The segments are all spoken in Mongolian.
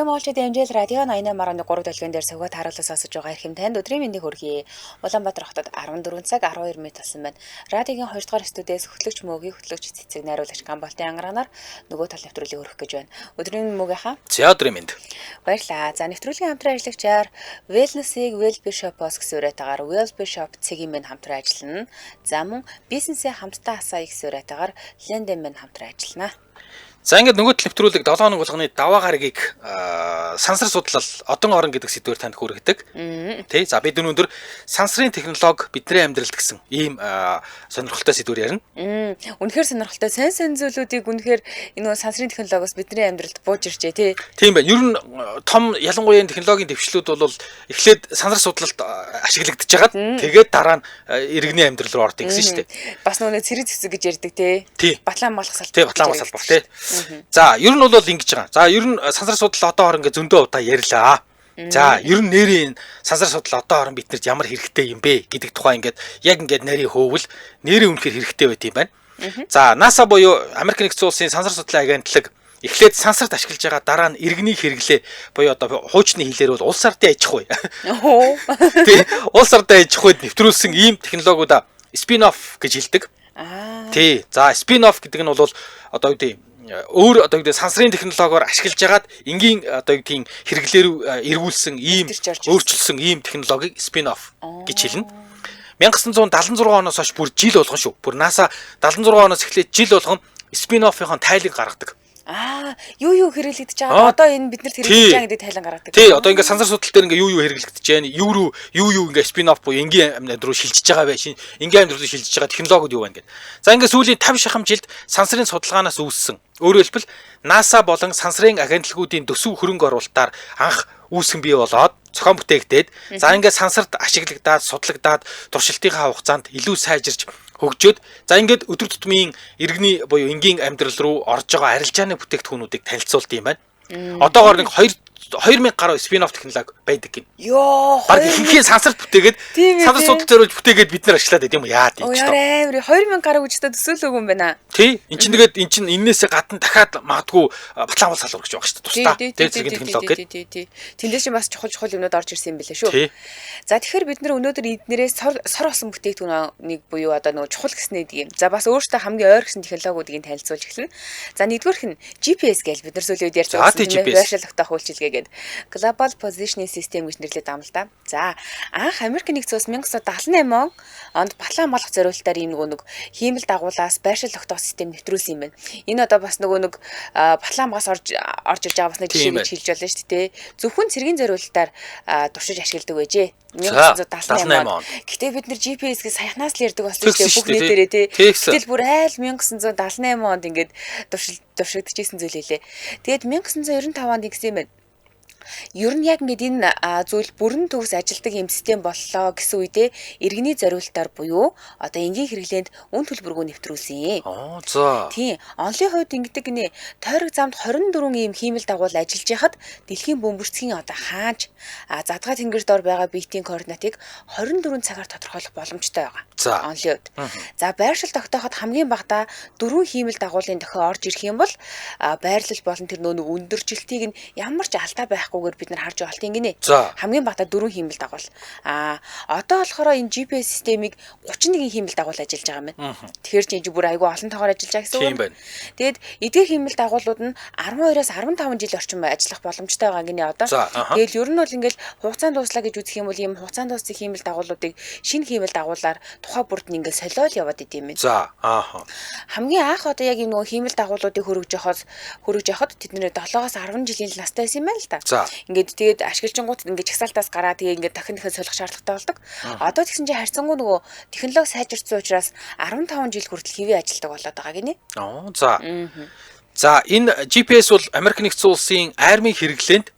Бэлгийн монголчууд амжилт радио 88.3 долгион дээр сувгаад харуулсан сонсож байгаа хэрхэм танд өдрийн мэндийг хүргэе. Улаанбаатар хотод 14 цаг 12 минут болсон байна. Радиогийн 2 дугаар студиэс хөтлөгч мөгийн хөтлөгч цэцэг найруулагч Гамбалтын ангаранаар нөгөө тал нэвтрүүлгийг өргөх гэж байна. Өдрийн мөгийн За өдрийн мэнд. Баярлалаа. За нэвтрүүлгийн хамтран ажиллагчаар Wellness-ийг Wellbe Shop-оос гэсүрэтээр Wellbe Shop цэгийн минь хамтран ажиллана. За мөн бизнесээ хамтдаа асаа гэсүрэтээр Lendem минь хамтран ажиллана. За ингээд нөгөө тал нэвтрүүлэг 7 хоног болгоны даваа гарагийг сансар судлал одон орон гэдэг сэдвээр танд хүргэдэг. Тэ. За бид өнөөдөр сансрын технологи бидний амьдралд гэсэн ийм сонирхолтой сэдвээр ярина. Үнэхээр сонирхолтой сайн зүйлүүдийг үнэхээр энэ нөгөө сансрын технологиос бидний амьдралд бууж ирчээ тий. Тийм байна. Ер нь том ялангуяа технологийн дэвшлүүд бол эхлээд сансар судлалд ашиглагдаж хагаад тэгээд дараа нь иргэний амьдрал руу ордог гэсэн шүү дээ. Бас нөгөө цэрэг зэвсэг гэж ярьдаг тий. Батлан малгасалт. Тий, батлан малгасалт тий. За ер нь бол ингэж байгаа. За ер нь сансар судлал одоо орон ингээ зөндөө удаа ярьлаа. За ер нь нэрийн сансар судлал одоо орон биднэрт ямар хэрэгтэй юм бэ гэдэг тухай ингээд яг ингээд нарийн хөвөл нэрийн үнэхээр хэрэгтэй байт юм байна. За NASA буюу Америк нэгдсэн улсын сансар судлалын агентлаг эхлээд сансарт ашиглаж байгаа дараа нь иргэний хэрэглээ буюу одоо хуучны хэлээр бол улс ардын аж ахуй. Тий, улс ардын аж ахуйд нэвтрүүлсэн ийм технологиудаа spin-off гэж хэлдэг. Тий. За spin-off гэдэг нь бол одоо үгүй өөр одоо үгүй сансрын технологиор ашиглаж агаад энгийн одоо үгүй хэрэглээр эргүүлсэн ийм өөрчилсөн ийм технологиг spin-off гэж хэлнэ. 1976 оноос хойш бүр жил болгон шүү. Бүр NASA 76 оноос эхлээд жил болгон spin-off-ийн тайлыг гаргадаг. Юу хэрэглэгдэж байгаа одоо энэ бид нарт хэрэглэж байгаа гэдэг тайлан гаргадаг. Тий, одоо ингээ сансар судлал дээр ингээ юу хэрэглэгдэж байна, юу ингээ спин-офф буюу энгийн амьдрал руу шилжиж байгаа бай, энгийн амьдрал руу шилжиж байгаа технологиуд юу байна гэдэг. За ингээ сүүлийн 50 шахам жилд сансрын судалгаанаас үүссэн. Өөрөөр хэлбэл NASA болон сансрын агентлагуудын төсөв хөрөнгө оруулалтаар анх үүсгэн бий болоод зохион бүтээгдээд за ингээ сансарт ашиглагдаад, судлагдаад туршилтынхаа хугацаанд илүү сайжирч хөгжөөд за ингээд өдөр тутмын иргэний буюу энгийн амьдрал руу орж байгаа арилжааны бүтээгдэхүүнүүдийг танилцуулт юм байна. Одоогоор нэг 2000 гаруй spin-off технологи байдаг гин. Баг ихэнхийн сансарт бүтээгээд сансар судлал зориулж бүтээгээд бид нар ашиглаад байд юм яа тийм ч тоо. 2000 гаруй үжтэй төсөөлөөг юм байна. Тий. Энд чинь тэгээд эн чинь энээсээ гадна дахиад магадгүй батлан салвар гэж байгаа шүү дээ. Тусдаа. Тэгээд зэрэг технологи гэдэг. Тэндээс чинь бас чухал юмнууд орж ирсэн юм билээ шүү. За тэгэхээр бид нар өнөөдөр эднэрээс сор болсон бүтээгдэхүүнийг буюу одоо нөгөө чухал гэснээ гэдэг юм. За бас өөртөө хамгийн ойр гэсэн технологиудыг танилцуулж эхэлнэ. За нэгдүгээрх нь GPS гэж бид нар сүүлийн үед ярьж байсан байшаал тогтоох үйлчилгээ гэдэг Global Positioning System гэж нэрлэдэг юм л да. За анх Америк нэгдсэн улс 1978 онд батлан малгах зориулалтаар ийм нэг хиймэл дагуулаас байшаал тогтоох систем нэвтрүүлсэн юм байна. Энэ одоо бас нэг батлан магаас орж ирж байгаа бас нэг жишээ гэж хэлж болно шүү дээ. Зөвхөн цэргийн зориулалтаар туршиж ашигладаг байжээ. 1978 он. Гэтэ бид нар GPS-ийг саяхнаас л ярьдаг болсон шүү дээ бүх нийтээрээ тий. Гэтэл бүр айл 1978 онд ингээд туршигдчихсэн зүйл хэлээ. Тэгээд 1995 онд ингэсэн юм байна. Ер нь яг ингээд энэ зүйл бүрэн төгс ажилдаг юм систем боллоо гэсэн үедээ иргэний зориулалтаар буюу одоо энгийн хэрэглээнд үн төлбөргөө нэвтрүүлсэн. За. Тийм. Онлын хувьд ингэдэг гинэ тойрог замд 24 ийм хиймэл дагуул ажиллаж яхад дэлхийн бөмбөрцгийн одоо хааж задгаа тэнгэр дор байгаа биетийн координатыг 24 цагаар тодорхойлох боломжтой байгаа. За. Онлын хувьд. За байршил тогтооход хамгийн багадаа 4 хиймэл дагуулын дохио орж ирэх юм бол байрлал болон тэр нөө өндөржилтийг нь ямар ч алдаа байхгүйгээр бид нар харж байгаа юм гинэ. Хамгийн багадаа 4 хиймэл дагуул. Одоо болохоор энэ GPS системийг 31 хиймэл дагуул ажиллаж байгаа юм байна. Тэгэхээр чи бүр айгүй олон тоогоор ажиллаж байгаа гэсэн үг. Тэгэд эдгээр хиймэл дагуулууд нь 12-аас 15 жил орчим ажиллах боломжтой байгаа гинэ одоо. Тэгэл ер нь бол ингээл хугацаанд дууслаа гэж үзэх юм бол ийм хугацаанд дууссан хиймэл дагуулуудыг шинэ хиймэл дагуулаар тухай бүрд нь ингээл солиол яваад идэм юм. За. Хамгийн анх одоо яг энэ нөгөө хиймэл дагуулуудыг хөргөж явахад тэднээ 7-аас 10 жилийн настай байсан юм байна л та. Ингээд тэгээд ашиглажингууд ингээд чагсаалтаас гараад тэгээд ингээд дахин солих шаардлагатай болдог. Одоо тэгсэн чинь харьцангуй нөгөө технологи сайжирсан учраас 15 жил хүртэл хэвээ ажилдаг болоод байгаа гинэ. За. За энэ GPS бол Америк нэгдсэн улсын армийн хэрэглээнд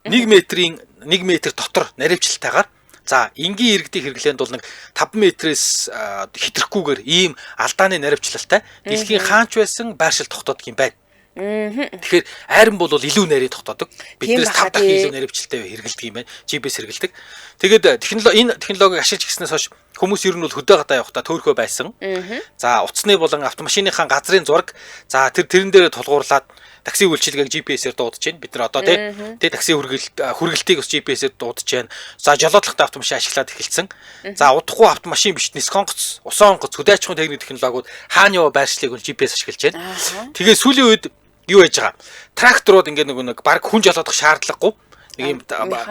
1 метр дотор наривчлалтайгаар за энгийн иргэдийн хэрэглээнд бол нэг 5 метрээс хэтрэхгүйгээр ийм алдааны наривчлалтай дэлхийн хаач байсан байршил тогтоодог юм байна. Тэгэхээр айран бол илүү нарийн тогтоодог. Биднээс 5 дахин илүү наривчлалтай хэрэгэлдэг юм байна. GPS хэрэгэлдэг. Тэгээд энэ технологиг ашиглаж гиснээс хойш хүмүүс ер нь бол хөдөө гадаа явахдаа төөрхөө байсан. За утасны болон автомашиныхаа газрын зураг за тэрэн дээр тулгуурлаад такси үйлчилгээг GPS-ээр дуудаж байна. Бид нар одоо тий такси хүргэлтийг бас GPS-ээр дуудаж байна. За жолоодлоготой автомашин ашиглаад эхэлсэн. За удахгүй автомашин биш нисконгоц, усан онгоц, хөдөөчмөн техник технологиуд хаана яваа байршлыг бол GPS ашиглаж байна. Тэгээ сүүлийн үед юу яаж байгаа? Тракторууд ингээд нэг баг хүн жолоодох шаардлагагүй. Нэг юм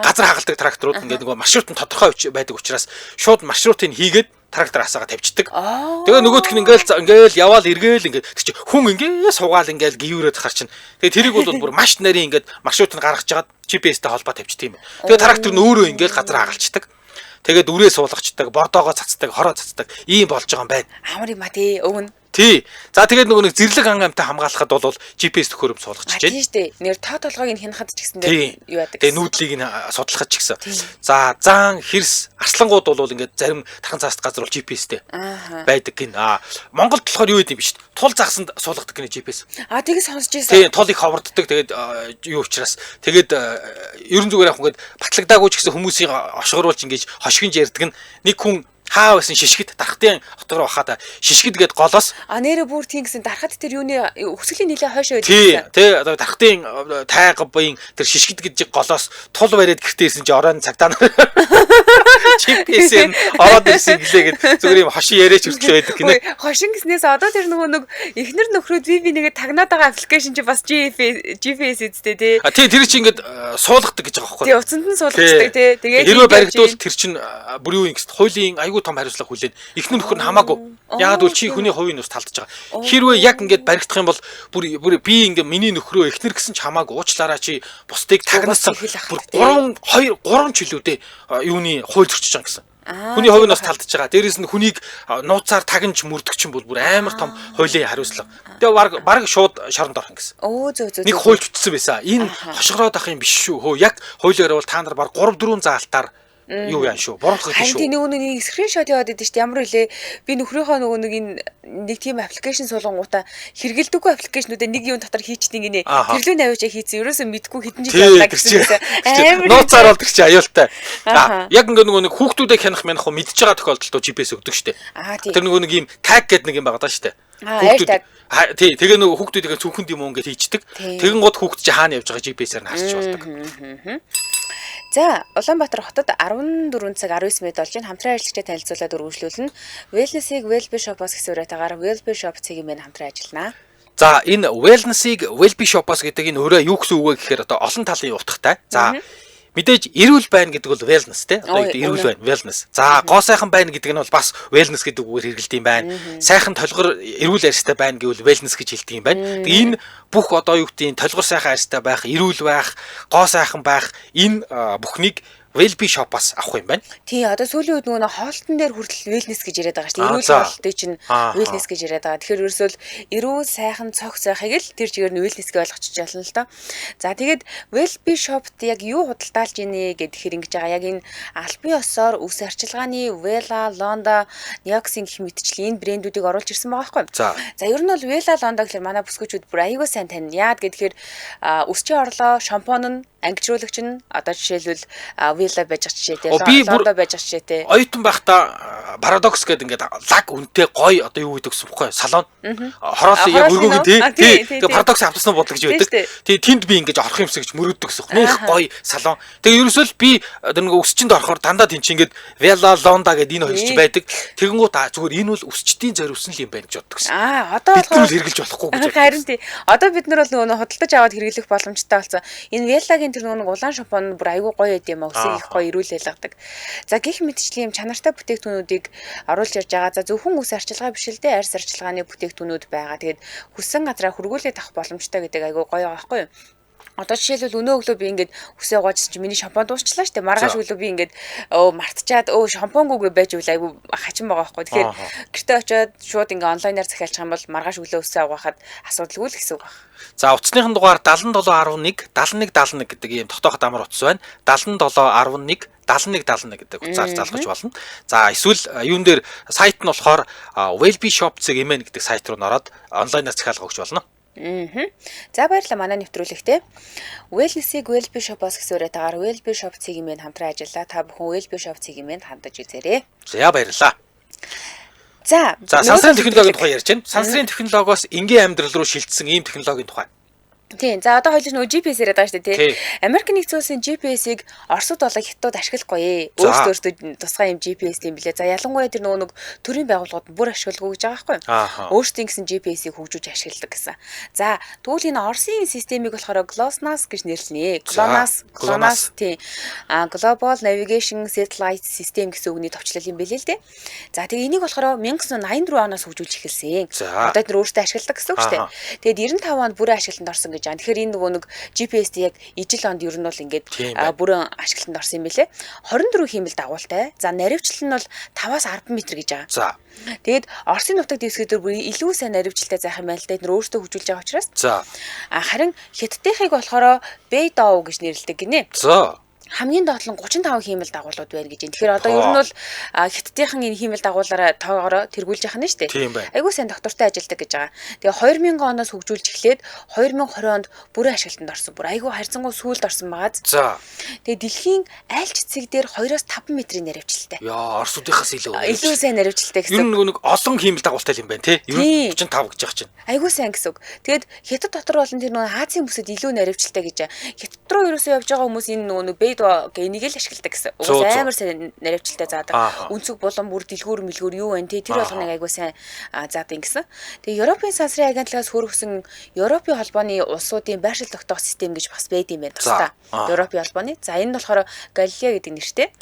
газар хагалдаг тракторууд ингээд маршрут нь тодорхой байдаг учраас шууд маршрутыг хийгээд трактор асаага тавьчихдаг. Тэгээ нөгөөх нь ингээл яваал эргээл ингээд чи хүн ингээд суугаал ингээл гіврээд хар чин. Тэгээ тэрийг бол бүр маш нарийн ингээд маршрут нь гаргаж жагаад GPS-тэй холбоо тавьчихдаг юм. Тэгээ трактор нь өөрөө ингээл газар хагалцдаг. Тэгээд үрээ суулгачдаг, бордоогоо цацдаг, хороо цацдаг ийм болж байгаа юм байна. Амар юм а тий өвн. Тий. За тэгээд нөгөө нэг зэрлэг ангамтай хамгаалахад бол GPS төхөөрөм суулгаж чинь. Тийм шүү дээ. Нэр тоо толгойг нь хянахад ч гэсэн юу яадаг. Тэгээ нүүдлийг нь судлахад ч гэсэн. За заан хэрс арслангууд бол ингээд зарим тархан цааст газар бол GPS-тэй байдаг гин. Монголд болохоор юу гэдэг юм биш. Тул загсанд суулгадаг гин GPS. Тэгээ сонсож байсан. Тий, тулыг ховорддог. Тэгээд юу учраас тэгээд ерөн зүгээр яг ингээд батлагдаагүй ч гэсэн хүмүүсийг ошгоруулж ингээд хошигнж ярьдаг нь нэг хүн хаа байсан шишгэд дархтын хотгор бахада шишгэд гээд голоос нэрэ бүр тийм гэсэн дархад тэр юуны өсгөлийн нилээ хойшоо байдаг. Тий одоо дархтын тайгабын тэр шишгэд гэж голоос тул бариад гэртээсэн чи оройн цагтаа GPS-ийн ороод ирсэн гэлээгээд зүгээр юм хошин яриач хүртэл байдаг гинэ. Хошин гэснээс одоо тэр нөгөө эхнэр нөхрөө би нэгэ тагнаад байгаа аппликейшн чи бас GPS эзтэй тий. Тий тэр чи ингээд суулгадаг гэж байгаа байхгүй. Тий уцанд нь суулгацдаг тий. Тэгээд хэрвээ баригдвал тэр чин бүр юу юм гэсэн хуулийн том хариуцлага хүлээн. Эхнэр нөхөр нь хамаагүй. Яагаад гэвэл чи хүний хувийн ус талдаж байгаа. Хэрвээ яг ингээд баригдах юм бол бүр би ингээд миний нөхрөө эхнэр гэсэн ч хамаагүй уучлаараа чи бусдыг тагнасан. Бүр 3 жилүүдээ юуны хууль зөрчиж байгаа гэсэн. Хүний хувийн ус талдаж байгаа. Дээрээс нь хүнийг нууцаар тагнж мөрдөгч юм бол бүр амар том хуулийн хариуцлага. Тэгээ баг шууд шоронд орох гэсэн. Нэг хууль бичсэн байсан. Энэ хошгороод ах юм биш шүү. Хөө яг хуулиар бол та нар баг 3-4 заалтаар юу яан шүү. Борлох гэж шүү. Харин нөгөө нэг скриншот яваад идэв шүү. Ямар үлээ би нөхрийнхөө нөгөө нэг тийм аппликейшн суулгангуудаа хэрэгэлдэггүй аппликейшнуудаа нэг юм дотор хийчихдээ гинэ. Тэрлүү навьяачаа хийцэн. Ерөөсөө мэдгүй хэдэн жил явлаа гэсэн юм. Нууцаар болдог чи аюултай. Яг ингээ нөгөө нэг хүүхдүүдээ хянах мянах мэдж байгаа тохиолдолд GPS өгдөг штэ. Тэр нөгөө нэг юм tag гэдэг нэг юм байгаа даа штэ. Тий, тэгээ нөгөө хүүхдүүдээ цүнхэнд юм ингээд хийчдэг. Тэгэн гот хүүхд чи хаана явж байгаа GPS-аар нь харсч болдог. За, Улаанбаатар хотод 14 цаг 19 минут болж байна. Хамтран ажиллагчдад танилцуулаад үргэлжлүүлнэ. Wellness-ийг Wellbe Shop-оос гэсэн урайтаагаар Wellbe Shop цэгийн мэн хамтран ажиллана. За, энэ Wellness-ийг Wellbe Shop-оос гэдэг энэ өөрөө юу гэсэн үг вэ гэхээр одоо олон талын утгатай. За, мэдээж эрүүл байна гэдэг бол wellness те. Одоо эрүүл байна, wellness. За, гоо сайхан байна гэдэг нь бол бас wellness гэдэг үгээр хэрэгэлдэг юм байна. Сайхан толгор эрүүл арьстай байна гэвэл wellness гэж хэлдэг юм байна. Тэгээ энэ бүх одоо юу гэдэг нь толгор сайхан арьстай байх, эрүүл байх, гоо сайхан байх энэ бүхнийг Wellbe Shop-аас авах юм байна. Тий, одоо сүүлийн үед нөгөө хоолтон дээр хүртэл wellness гэж яриад байгаа шүү дээ. Эрүүл хоолтыг чинь wellness гэж яриад байгаа. Тэгэхээр ерөөсөө эрүүл сайхан цогц байхыг л тэр чигээр нь wellness гэж ойлгочих жаална л доо. За тэгээд Wellbe Shop-т яг юу худалдаалж ийнэ гэхээр ингэж байгаа. Яг энэ албан ёсоор үс арчилгааны Wella, Londa, Neoxin гэх мэтчлийн энэ брэндүүдийг оруулж ирсэн байгаа байхгүй юу? За ер нь бол Wella, Londa гэхэлэр манай бүсгүүчүүд бүр аягүй сайн тань. Яад гэхээр үсчийн орлоо, шампунь нь ангижруулагч нь одоо жишээлбэл Wella байж жишээтэй, Londa байж жишээтэй. Оюутан байхдаа парадокс гэдэг ингээд лаг үнэтэй гоё одоо юу гэдэг юм бэ? Салон. Хороолын яг өргөөг тий. Тэгээ парадокс автсан бодлого гэж байдаг. Тэгээ тэнд би ингээд орох юмсаа гэж мөрөөддөг гэсэн. Нөх гоё салон. Тэгээ ерөөсөө би нэг өсчинд орохоор дандаа тэн чинь ингээд Wella, Londa гэдэг энэ хоёр ч байдаг. Тэгэнгүүт зүгээр энэ бол өсчдийн зориулсан л юм байна гэж боддог гэсэн. Одоо болохоор хэрэгжилж болохгүй гэж. Харин тий. Одоо бид нар бол нөгөө худалдаж аваад хэрэглэх боломжтой болсон. Энэ Wella-гийн тэр нөгөө улаан шампунь бүр айгүй гоё байд юм аа. Үсийг их гоё эрүүл ялгадаг. За гих мэтчлийн юм чанартай бүтээгдэхүүнүүдийг оруулж ирж байгаа. За зөвхөн үс арчилгаа биш л дээ, арьс арчилгааны бүтээгдэхүүнүүд байгаа. Тэгээд хүссэн газраа хүргүүлээд авах боломжтой гэдэг айгүй гоё байгаа байхгүй юу? Одоо жишээлбэл өнөө өглөө би ингээд үсээ гоожсон чи миний шампунь дуусчлаа штэ. Маргааш өглөө би ингээд мартчихад шампуньгүйгээ байж үл айгүй хачин байгаа байхгүй. Тэгэхээр гэртээ очиод шууд ингээд онлайнаар захиалчих юм бол маргааш өглөө үсээ угаахад асуудалгүй л гэсэн үг байна. За утасныхан дугаар 7711 7171 гэдэг ийм дотооход амар утас байна. 7711 7171 гэдэг утсаар залгаж болно. За эсвэл юун дээр сайт нь болохоор Wellbe Shop-ийг гэдэг сайт руу нороод онлайнаар захиалга өгч болно. За баярлалаа манай нэвтрүүлэгтээ. Wellness-ийг Wellbe Shop-оос гэсэн үрэтэйгээр Wellbe Shop цэгийн хамтран ажиллаа. Та бүхэн Wellbe Shop цэгийн хандаж үзээрэй. За баярлалаа. За сансрын технологийн тухай ярьж байна. Сансрын технологиос энгийн амьдрал руу шилжсэн ийм технологийн тухай. Тийм. За одоо хоёул нөгөө GPS яриад байгаа шүү дээ, тий. Америк нэгдсэн улсын GPS-ийг Оросд болон Хятадд ашиглахгүй. Өөрсдөө тусгай юм GPS юм билээ. За ялангуяа тэр нөгөө төрийн байгууллагууд бүр ашигладаг гэж байгаа байхгүй юу? Өөрсдийн гэсэн GPS-ийг хөгжүүлж ашигладаг гэсэн. За тэгвэл энэ Оросын системийг болохоор GLONASS гэж нэрлэнэ. GLONASS тий. Global Navigation Satellite System гэсэн үгний товчлол юм билээ л дээ. За тэгээ энийг болохоор 1984 оноос хөгжүүлж эхэлсэн. Одоо тэр өөрсдөө ашигладаг гэсэн үг шүү дээ. Тэгээд 95 онд бүрэн ашиглалтанд орсон. Тэгэхээр энэ нөгөө GPS-д яг ижил онд ер нь бол ингээд бүрэн ашиглалтанд орсон юм билэ. 24 хиймэл дагуултай. За наривчлал нь бол 5-аас 10 м гэж байгаа. За. Тэгэд Оросын нутаг дэвсгэр бүр илүү сайн наривчлалтай заах юм байна л да. Эдгээр өөрсдөө хөгжүүлж байгаа учраас. За. Харин Хятадынхыг болохоор Beidou гэж нэрлэдэг гинэ. За. Хамгийн доод нь 35 хиймэл дагуулууд байна гэж. Тэгэхээр одоо ер нь бол Хятадынхан энэ хиймэл дагуулаараа тоогоороо тэргүүлж яхана шүү дээ. Айгуу сайн доктортой ажилладаг гэж байгаа. Тэгээ 2000 оноос хөгжүүлж эхлээд 2020 онд бүрэн ашиглалтанд орсон. Бүр айгуу харьцангуй сүүлд орсон байгаа. За. Тэгээ дэлхийн аль ч цэг дээр 2-5 метрийн наривчлалтай. Яа, Оросуудынхаас илүү. Илүү сайн наривчлалтай гэсэн. Ер нь нэг олон хиймэл дагуултай юм байна тий. Ер нь 35 гэж байгаа чинь. Айгуу сайн гэсэн үг. Тэгээд Хятад дотор болон тэр нөгөө Азийн бүсэд илүү наривчлалтай гэж. Хятад руу ерөөсөө явж байгаа хүмүүс энэ нөгөө энийг л ашигладаг гэсэн. Амар сайн наривчлалтай заадаг. Үнцэг болон бүр дэлгүүр мэлгүүр юу вэ тий тэр болгоныг айгуу сайн заадаг гэсэн. Тэгээ Европын сансрын агентлагаас хөргсөн Европын холбооны улсуудын байршил тогтоох систем гэж бас байд юм байна тусдаа. Европын холбооны. За энэ нь болохоор Галилео гэдэг нэртэй.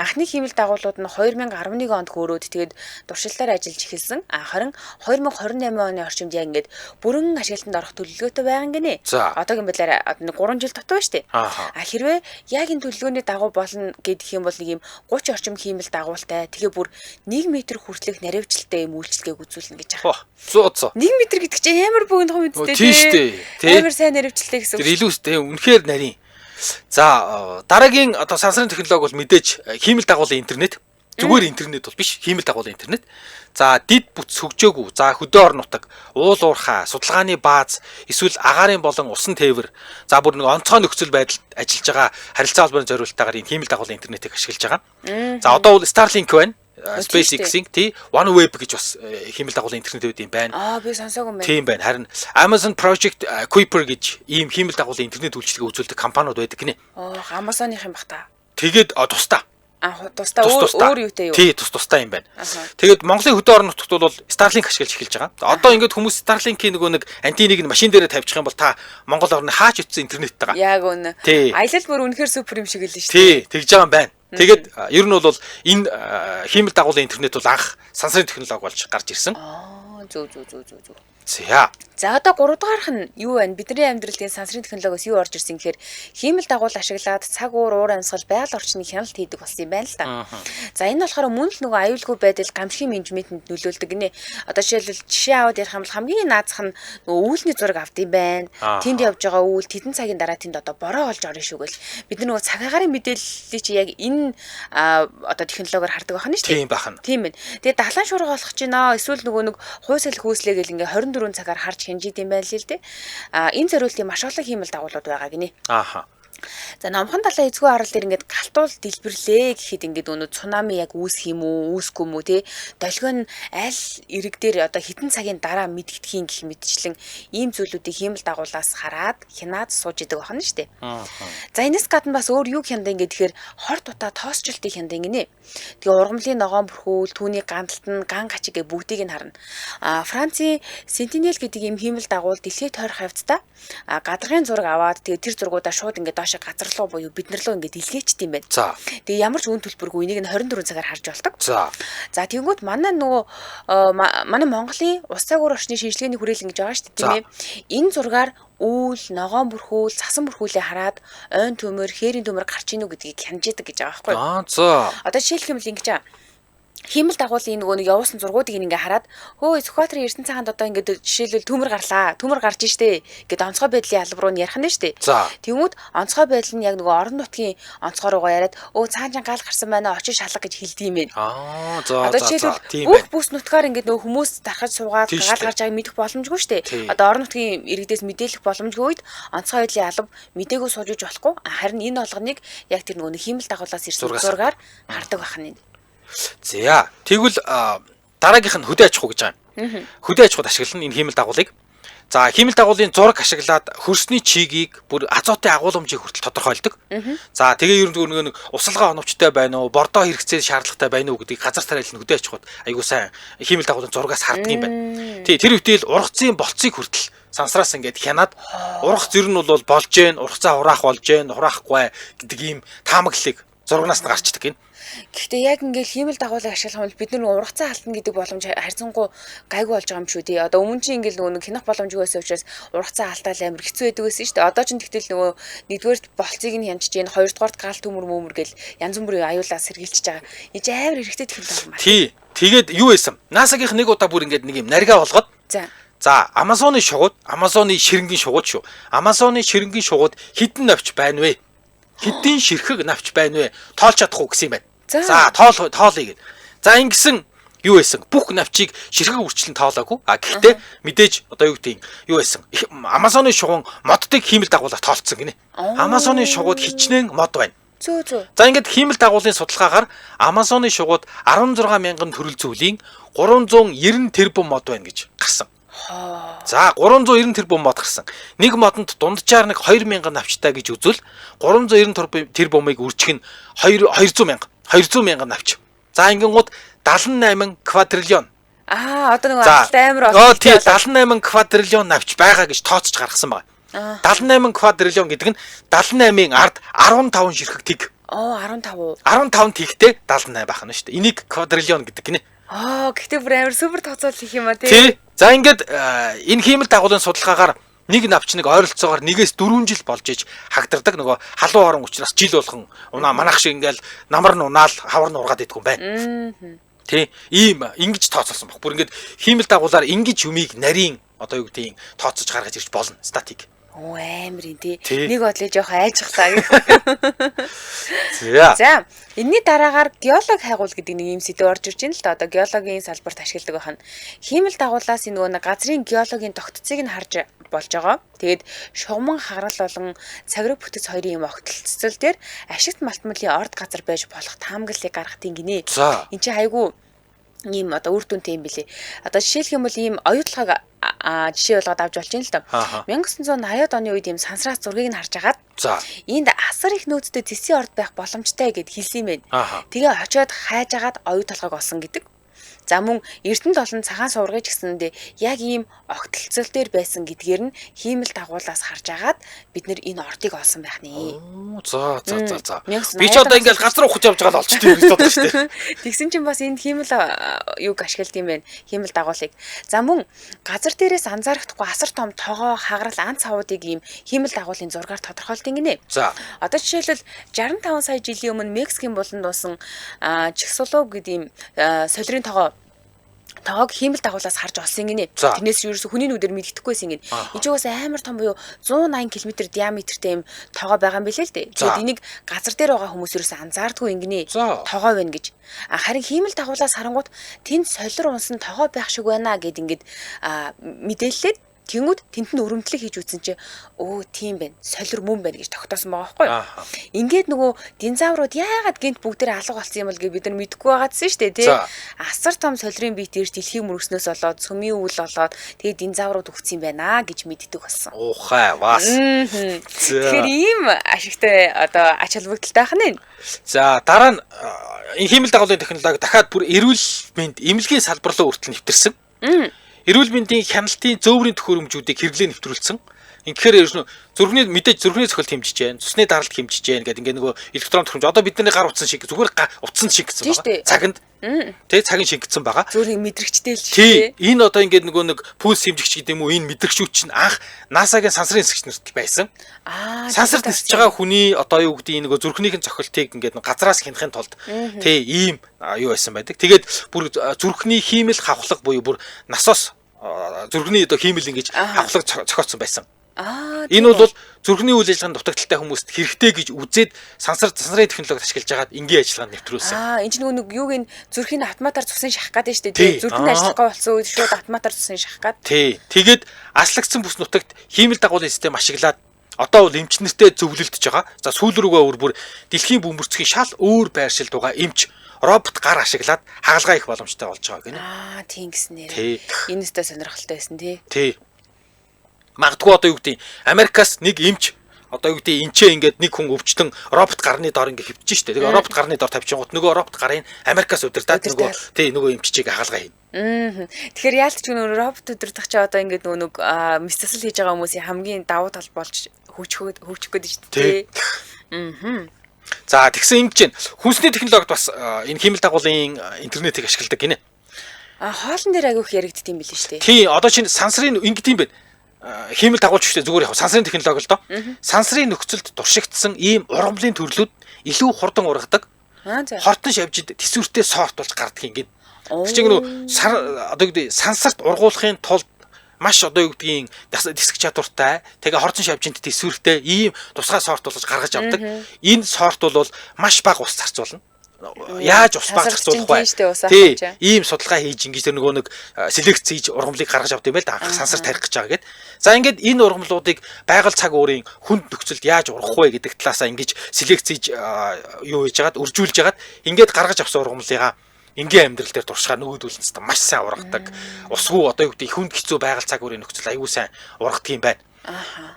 Анхны хиймэл дагуулууд нь 2011 онд хөөрөөд тэгээд туршилтаар ажиллаж эхэлсэн. Харин 2028 оны орчимд яг ингээд бүрэн ашиглалтанд орох төлөвлөгөөтэй байгаа гинэ. Одоогийн байдлаар 3 жил дутуу ба штэ. Хэрвээ яг энэ төлөвлөгөөний дагуу болно гэдэг юм бол нэг юм 30 орчим хиймэл дагуултай. Тэгээ бүр 1 м хүртэлх наривчлалтай юм үйлчлэгийг үзүүлнэ гэж байгаа. 100 м гэдэг чинь амар богино том үстэй тий. Амар сайн наривчлалтай гэсэн үг. Тэр илүү үстэй үнэхээр нарийн. За дараагийн одоо сансрын технологи бол мэдээж хиймэл дагуулын интернет. Зүгээр интернет бол биш, хиймэл дагуулын интернет. За дид бүтц хөгжөөгүй. За хөдөө орон нутаг, уул уурхай, судалгааны бааз, эсвэл агаарын болон усан тээвэр. За бүр нэг онцгой нөхцөл байдалд ажиллаж байгаа харилцаа холбооны зориулалтаагаар энэ хиймэл дагуулын интернетийг ашиглаж байгаа. За одоо бол Starlink байна. SpaceX-ийн тий OneWeb гэж бас хиймэл дагуулын интернет үүд юм байна. Би сонсоогүй юм байна. Тийм байна. Харин Amazon Project Kuiper гэж ийм хиймэл дагуулын интернет үйлчилгээ үзүүлдэг компаниуд байдаг гинэ. Amazon-ийн юм бах та. Тэгээд тусдаа тусдаа өөр юутай юу? Тий, тусдаа юм байна. Тэгээд Монголын хөдөө орон нутагт бол Starlink ашиглаж эхэлж байгаа. Одоо ингээд хүмүүс Starlink-ийн нөгөө нэг антеныг нь машин дээрээ тавьчих юм бол та Монгол орны хаач утсан интернеттэй байгаа. Яг үнэ. Аялал бүр үнэхээр супер юм шиг л шүү дээ. Тий, тэгж байгаа юм байна. Тэгээд ер нь бол энэ хиймэл дагуулын интернет бол анх сансрын технологи болж гарч ирсэн. Зөв. За одоо 3 дугаарх нь юу вэ? Бидний амьдралын сансрын технологиос юу орж ирсэн гэхээр хиймэл дагуул ашиглаад цаг уур амьсгал байгаль орчны хяналт хийдэг болсон юм байна л да. За энэ болохоор мөн л нөгөө аюулгүй байдал гамшигын менежментэнд нөлөөлдөг гинэ. Одоо жишээ аваад ярих юм бол хамгийн наазах нь нөгөө үүлний зураг авд юм байна. Тэнд явж байгаа үйл тэдэн цагийн дараа тэнд одоо бороо олж орно шүү гэл. Бид нар нөгөө цаг агарын мэдээллийг чи яг энэ одоо технологиор хардаг байх нь шүү дээ. Тийм байна. Тийм байна. Тэгээд дахлан шуурга болох ч нөө эсвэл нөгөө нэг хуйсэл хүүслээ гэл ингээ 24 цагаар харж хэмжиж юм байл л дээ. Энэ зориултын маш олон хиймэл дагуулууд байгаа гинэ. За номхон талаа эзгүй арал дээр ингээд галтуул дэлбэрлээ гэхэд ингээд өнөө цунами яг үүсэх юм уу, үүсэхгүй юм уу те. Долгион аль ирэг дээр одоо хитэн цагийн дараа мэдгэдхийн гэх мэтчлэн ийм зүйлүүдийг хиймэл дагуулаас хараад хянаад сууж идэг байна шүү дээ. За энэс гадна бас өөр юу хяндаг ингээд тэгэхээр хор дутаа тоосчлтыг хяндаг гинэ. Тэгээ ургамлын ногоон бүрхүүл, түүний гандалтан, ган гачиг гэ бүгдийг нь харна. Францын Sentinel гэдэг ийм хиймэл дагуул дэлхийд тойрох хавцтай гадаргын зураг аваад тэгээ тэр зургуудаа шууд ингээд доошо газар руу буюу бид нар руу ингээд илгээчт юм байна. Тэгээ ямар ч үн төлбөргүй энийг нь 24 цагаар харж болдог. За тэгэнгүүт манай нөгөө манай Монголын ус цагуур орчны шинжилгээний хүрээлэн гэж байгаа шүү дээ тийм ээ. Энэ зургаар үүл, ногоон бүрхүүл, цасан бүрхүүлээ хараад ойн төмөр, хээрийн төмөр гарч ийнү гэдгийг хянаж яадаг гэж байгаа байхгүй юу? Одоо жишээлх юм л ингэж хиймэл дагуулын нөгөө нэг явуулсан зургуудыг ингээ хараад хөө Сүхбаатарын Эрдэнэ цаанд одоо ингээд жишээлбэл төмөр гарлаа. Төмөр гарч штэ гэд онцгой байдлын алба руу ярих нь штэ. Тэгмүүд онцгой байдал нь яг нөгөө орон нутгийн онцгой руугаа яриад цаанчаа гал гарсан байна очиж шалга гэж хэлдэг юм байна. Одоо жишээлбэл бүх бүс нутгаар ингээд нөгөө хүмүүс тархаж суугаад гал гарч байгааг мэдэх боломжгүй штэ. Одоо орон нутгийн иргэдээс мэдээлэх боломжгүй үед онцгой байдлын алба мдээгүй сууж иж болохгүй. Харин энэ болгоныг яг тэр нөгөө хиймэл дагуулаас ирсэн зургаар хардаг байх нь. За тэгвэл дараагийнх нь хөдөө аж ахуй гэж байгаа юм. Хөдөө аж ахуйд ашиглана энэ хиймэл дагуулыг. За хиймэл дагуулын зураг ашиглаад хөрсний чигийг бүр азотын агуулмжийг хүртэл тодорхойлдог. За тэгээ ер нь нэг усалгаа оновчтой байна уу, бордоо хэрэгцээ шаардлагатай байна уу гэдгийг газар тариалан хөдөө аж ахуйд айгуу сайн хиймэл дагуулын зурагаас харддаг юм байна. Тэр үедээ л ургацын болцыг хүртэл сансраас ингээд хянаад ургац ер нь бол болж гэн, ургацаа хураах болж гэн, хураахгүй гэдэг ийм таамаглалыг зурагнаас нь гарчдаг юм. Гэхдээ яг ингээд хиймэл дагуулыг ашиглах юм бол бид нар ургацаа алдна гэдэг боломж харьцангуй гайгүй болж байгаа юм шүү дээ. Одоо өмнө чинь ингээд нөгөө хянах боломжгүй байсан учраас ургацаа алдаал амар хэцүү байдаг байсан шүү дээ. Одоо ч тэгтэл нөгөө нэгдүгээр болцыг нь хянчиж гин, хоёрдугаарт гал төмөр гэл янз бүрийн аюулаас сэргийлж байгаа. Энд амар хэрэгтэй технологи байна. Тий. Тэгээд юу байсан? NASA-гийнх нэг удаа бүр ингээд нэг юм наргаа болгоод. За, Амазоны шугууд, Амазоны ширэнгийн шугууд шүү. Амазоны ширэнгийн шугууд хідэн навч байна вэ? Хэдийн ширхэг навч байна вэ? Тоолж чадахгүй гэсэн юм байна. За тоолъё гэд. За ингэсэн юу байсан? Бүх навчийг ширхэг үрчлэн тоолоогүй. Гэхдээ мэдээж одоо юу гэдэг юу байсан? Амазоны шугуун моддыг хиймэл дагуулаар тоолцсон гинэ. Амазоны шугууд хичнээн мод байна. За ингээд хиймэл дагуулын судалгаагаар Амазоны шугууд 16 мянган төрөл зүйлийн 390 тэрбум мод байна гэж гарсан. За 390 тэрбум мод гарсан. Нэг модонд дунджаар нэг 2000 навчтай гэж үзвэл 390 тэрбумыг үржих нь 200 мянга навч. За ингэнгууд 78 квадриллион. Одоо нэг амар олон. Тий 78 квадриллион навч байгаа гэж тооцож гаргасан байна. 78 квадриллион гэдэг нь 78-ын ард 15 ширхэг тэг. 15. 15 тэгтэй 78 байх нь шүү дээ. Энийг квадриллион гэдэг гинэ. Гэхдээ бүр амар супер тооцоол хийх юм а тий. За ингээд энэ хиймэл дагуулын судалгаагаар нэг навч нэг ойролцоогоор 1-4 жил болж иж хагдардаг нөгөө халуун орон учраас жил болгон унаа манах шиг ингээл намар нь унаал хавар нь ургаад идэх юм байна. Тий ийм ингэж тооцоолсон баг. Бүр ингээд хиймэл дагуулаар ингэж юмыг нарийн одоо юу гэдгийг тооцож гаргаж ирж болно статик. Амрын тий. Нэг бодлоо жоох айжих цаа. За энэний дараагаар геолог хайгуул гэдэг нэг юм сэдв орж ирж байна л да. Одоо геологийн салбарт ашигладаг бахан. Хиймэл дагуулаас энэ нөгөө газрын геологийн тогтцыг нь харж болж байгаа. Тэгээд шугамн хагарал болон цагираг бүтэц хоёрын юм огтлцол дээр ашигт малтмалын орд газар байж болох таамаглалыг гаргах тийм гинэ. Энд чи хайгуу ийм одоо үр дүнтэй юм билий. Одоо жишээлх юм бол ийм оюутлахаг жишээ болгоод авч болж байна л да. 1980-ад оны үед ийм сансраас зургийг нь харж агаад энд асар их нөөцтэй тэсийн орд байх боломжтой гэд хэлсэн юм байна. Тэгээ очиод хайж агаад оюутлахаг олсон гэдэг. За мөн Эрдэнэт олон цагаан суургыг гэсэндээ яг ийм огтлцол дээр байсан гэдгээр нь хиймэл дагуулаас харж агаад бид нэр энэ ордыг олсон байх нэ. За. Би ч одоо ингээл газар ухаж явж байгаа л олчтой юм бодож штэ. Тэгсэн чинь бас энд хиймэл юг ашиглад юм байна. Хиймэл дагуулыг. За мөн газар дээрээс анзаарахдаггүй асар том тоогоо хагарал ан цавуудыг ийм хиймэл дагуулын зургаар тодорхойлдог гинэ. За. Одоо жишээлбэл 65 сая жилийн өмнө Мексикийн буланд дуусан Чиксолог гэдэг ийм солирын тоогоо хиймэл дагуулаас харж олсон гинэ. Тэрнээс ерөөсө хүний нүдээр мэддэхгүйсэн гинэ. Ижигээс амар том буюу 180 км диаметртэй юм тоогоо байгаа юм билээ л дээ. Тэгээд энийг газар дээр байгаа хүмүүс ерөөсө анзаардгүй ингэнэ. Тоогоо байна гэж. Харин хиймэл дагуулаас харангууд тэнд солир унсан тоогоо байх шиг байна гэд ингээд мэдээлэлээд тэнгүүд тент нь өрөмтлөг хийж үзсэн чи тийм байна. Солир мөн байна гэж тогтоосон байгаа байхгүй юу? Ингээд нөгөө динозаврууд яагаад гинт бүгдээ алга болсон юм бол гэж бид нар мэдэхгүй байгаадсэн шүү дээ, тий. Асар том солирын биет ирж дэлхийг мөргснөөс болоод цөмийн үл болоод тэгээ динозаврууд өгсөн юм байна гэж мэддэг болсон. Уухай бас. Тэгэхээр ийм ашигтай одоо ач холбогдолтой байх нь. За дараа нь энэ хиймэл дагуулын технологи дахиад бүр эрүүл мэнд эмнэлгийн салбар руу хүртэл нэвтэрсэн. Эрүүл мэндийн хяналтын зөөврийн төхөөрөмжүүдийг хэрэглээ нэвтрүүлсэн. Инхээр ерөн зүрхний мэдээж зүрхний цохилт хэмжиж जैन, цусны даралт хэмжиж जैन гэдэг ингээ нөгөө электрон төхөмж одоо бидний гар утсан шиг зүгээр утсан шиг гэсэн байгаа. Цаганд тий цагийн шингэсэн байгаа. Зүрхийн мэдрэгчтэй л тий. Энэ одоо ингээ нөгөө нэг пульс хэмжигч гэдэг юм уу энэ мэдрэгчүүд чинь анх NASA-гийн сансрын нисгч нарт байсан. Сансарт нисэж байгаа хүний одоо юу гэдэг нөгөө зүрхнийхэн цохилтыг ингээ газраас хянахын тулд тий ийм юу байсан байдаг. Тэгээд бүр зүрхний хиймэл хавхлага буюу бүр насоос зүрхний одоо хиймэл ингэж хавхлаг цохиоцсон байсан. Энэ бол зүрхний үйл ажиллагаанд дутагдaltaй хүмүүст хэрэгтэй гэж үзээд сансрын технологи ашиглаж байгаад энгийн ажиллагаанд нэвтрүүлсэн. Энэ ч нөгөө юуг нь зүрхийн автоматар цусан шахах гэдэг нь шүү дээ. Зүрхний ажиллагаа болсон үед шууд автоматар цусан шахах гэдэг. Тий. Тэгээд аслагдсан бүс нутагт хиймэл дагуулын систем ашиглаад одоо бол эмч нэртэй зөвлөлдөж байгаа. За сүүл рүүгээ бүр дэлхийн бөмбөрцгийн шал өөр байршилд байгаа эмч робот гар ашиглаад хагалгаа их боломжтой болж байгаа гинэ. Тийм гэснээр. Энэстэй сонирхолтой байсан тий. Тий. Магадгүй одоо юу гэдэг Америкаас нэг эмч одоо юу гэдэг энчээ ингээд нэг хүн өвчтөн робот гарны доор ингээд хөвтөж штэ. Тэгээ робот гарны доор тавьчихгоот нөгөө робот гарын Америкаас удирдаад нөгөө тий нөгөө эмччийг хагалгаа хийнэ. Тэгэхээр яалтч нөгөө робот удирдах чи одоо ингээд нөгөө мистасл хийж байгаа хүмүүсийн хамгийн давуу тал болж хөгжих гээд штэ тий. За тэгсэн ингэж хүнсний технологид бас энэ хиймэл дагуулын интернетийг ашигладаг гинэ. Хоолн дээр агиух яригдт юм билээ штэ. Тий одоо чинь сансрын ингэдэм байх. Хиймэл дагуулч шүү дээ зүгээр яг сансрын технологи л доо. Сансрын нөхцөлд туршигдсан ийм ургамлын төрлүүд илүү хурдан ургадаг. Хортон шавжид тэсвэртэй сорт болж гардаг юм гээд. Тэр чинь нөгөө одоо юу гэдэг сансарт ургуулахын тулд маш одоо юу гэдгийг диск чадвартай тэгээ хортон шавжинт тэсвэртэй ийм тусгай сорт болгож гаргаж авдаг. Энэ сорт бол маш бага ус зарцуулна. Яаж ус баг зарцуулах вэ? Тий, ийм судалгаа хийж ингэж тэр нөгөө нэг селекц хийж ургамлыг гаргаж авд юм байл да анх сансар тарих гэж байгаа гэд. За ингээд энэ ургамлуудыг байгаль цаг уурын хүнд нөхцөлд яаж ургах вэ гэдэг талаасаа ингэж селекц хийж юу хийж яагаад үржүүлж яагаад ингээд гаргаж авсан ургамлыгаа энгийн амьдрал дээр туршгаа нөгөөдүүлсэн маш сайн ургадаг. Усгүй одоо юу гэдэг хүнд хэцүү байгаль цаг уурын нөхцөл аюул сайн ургадаг юм байна.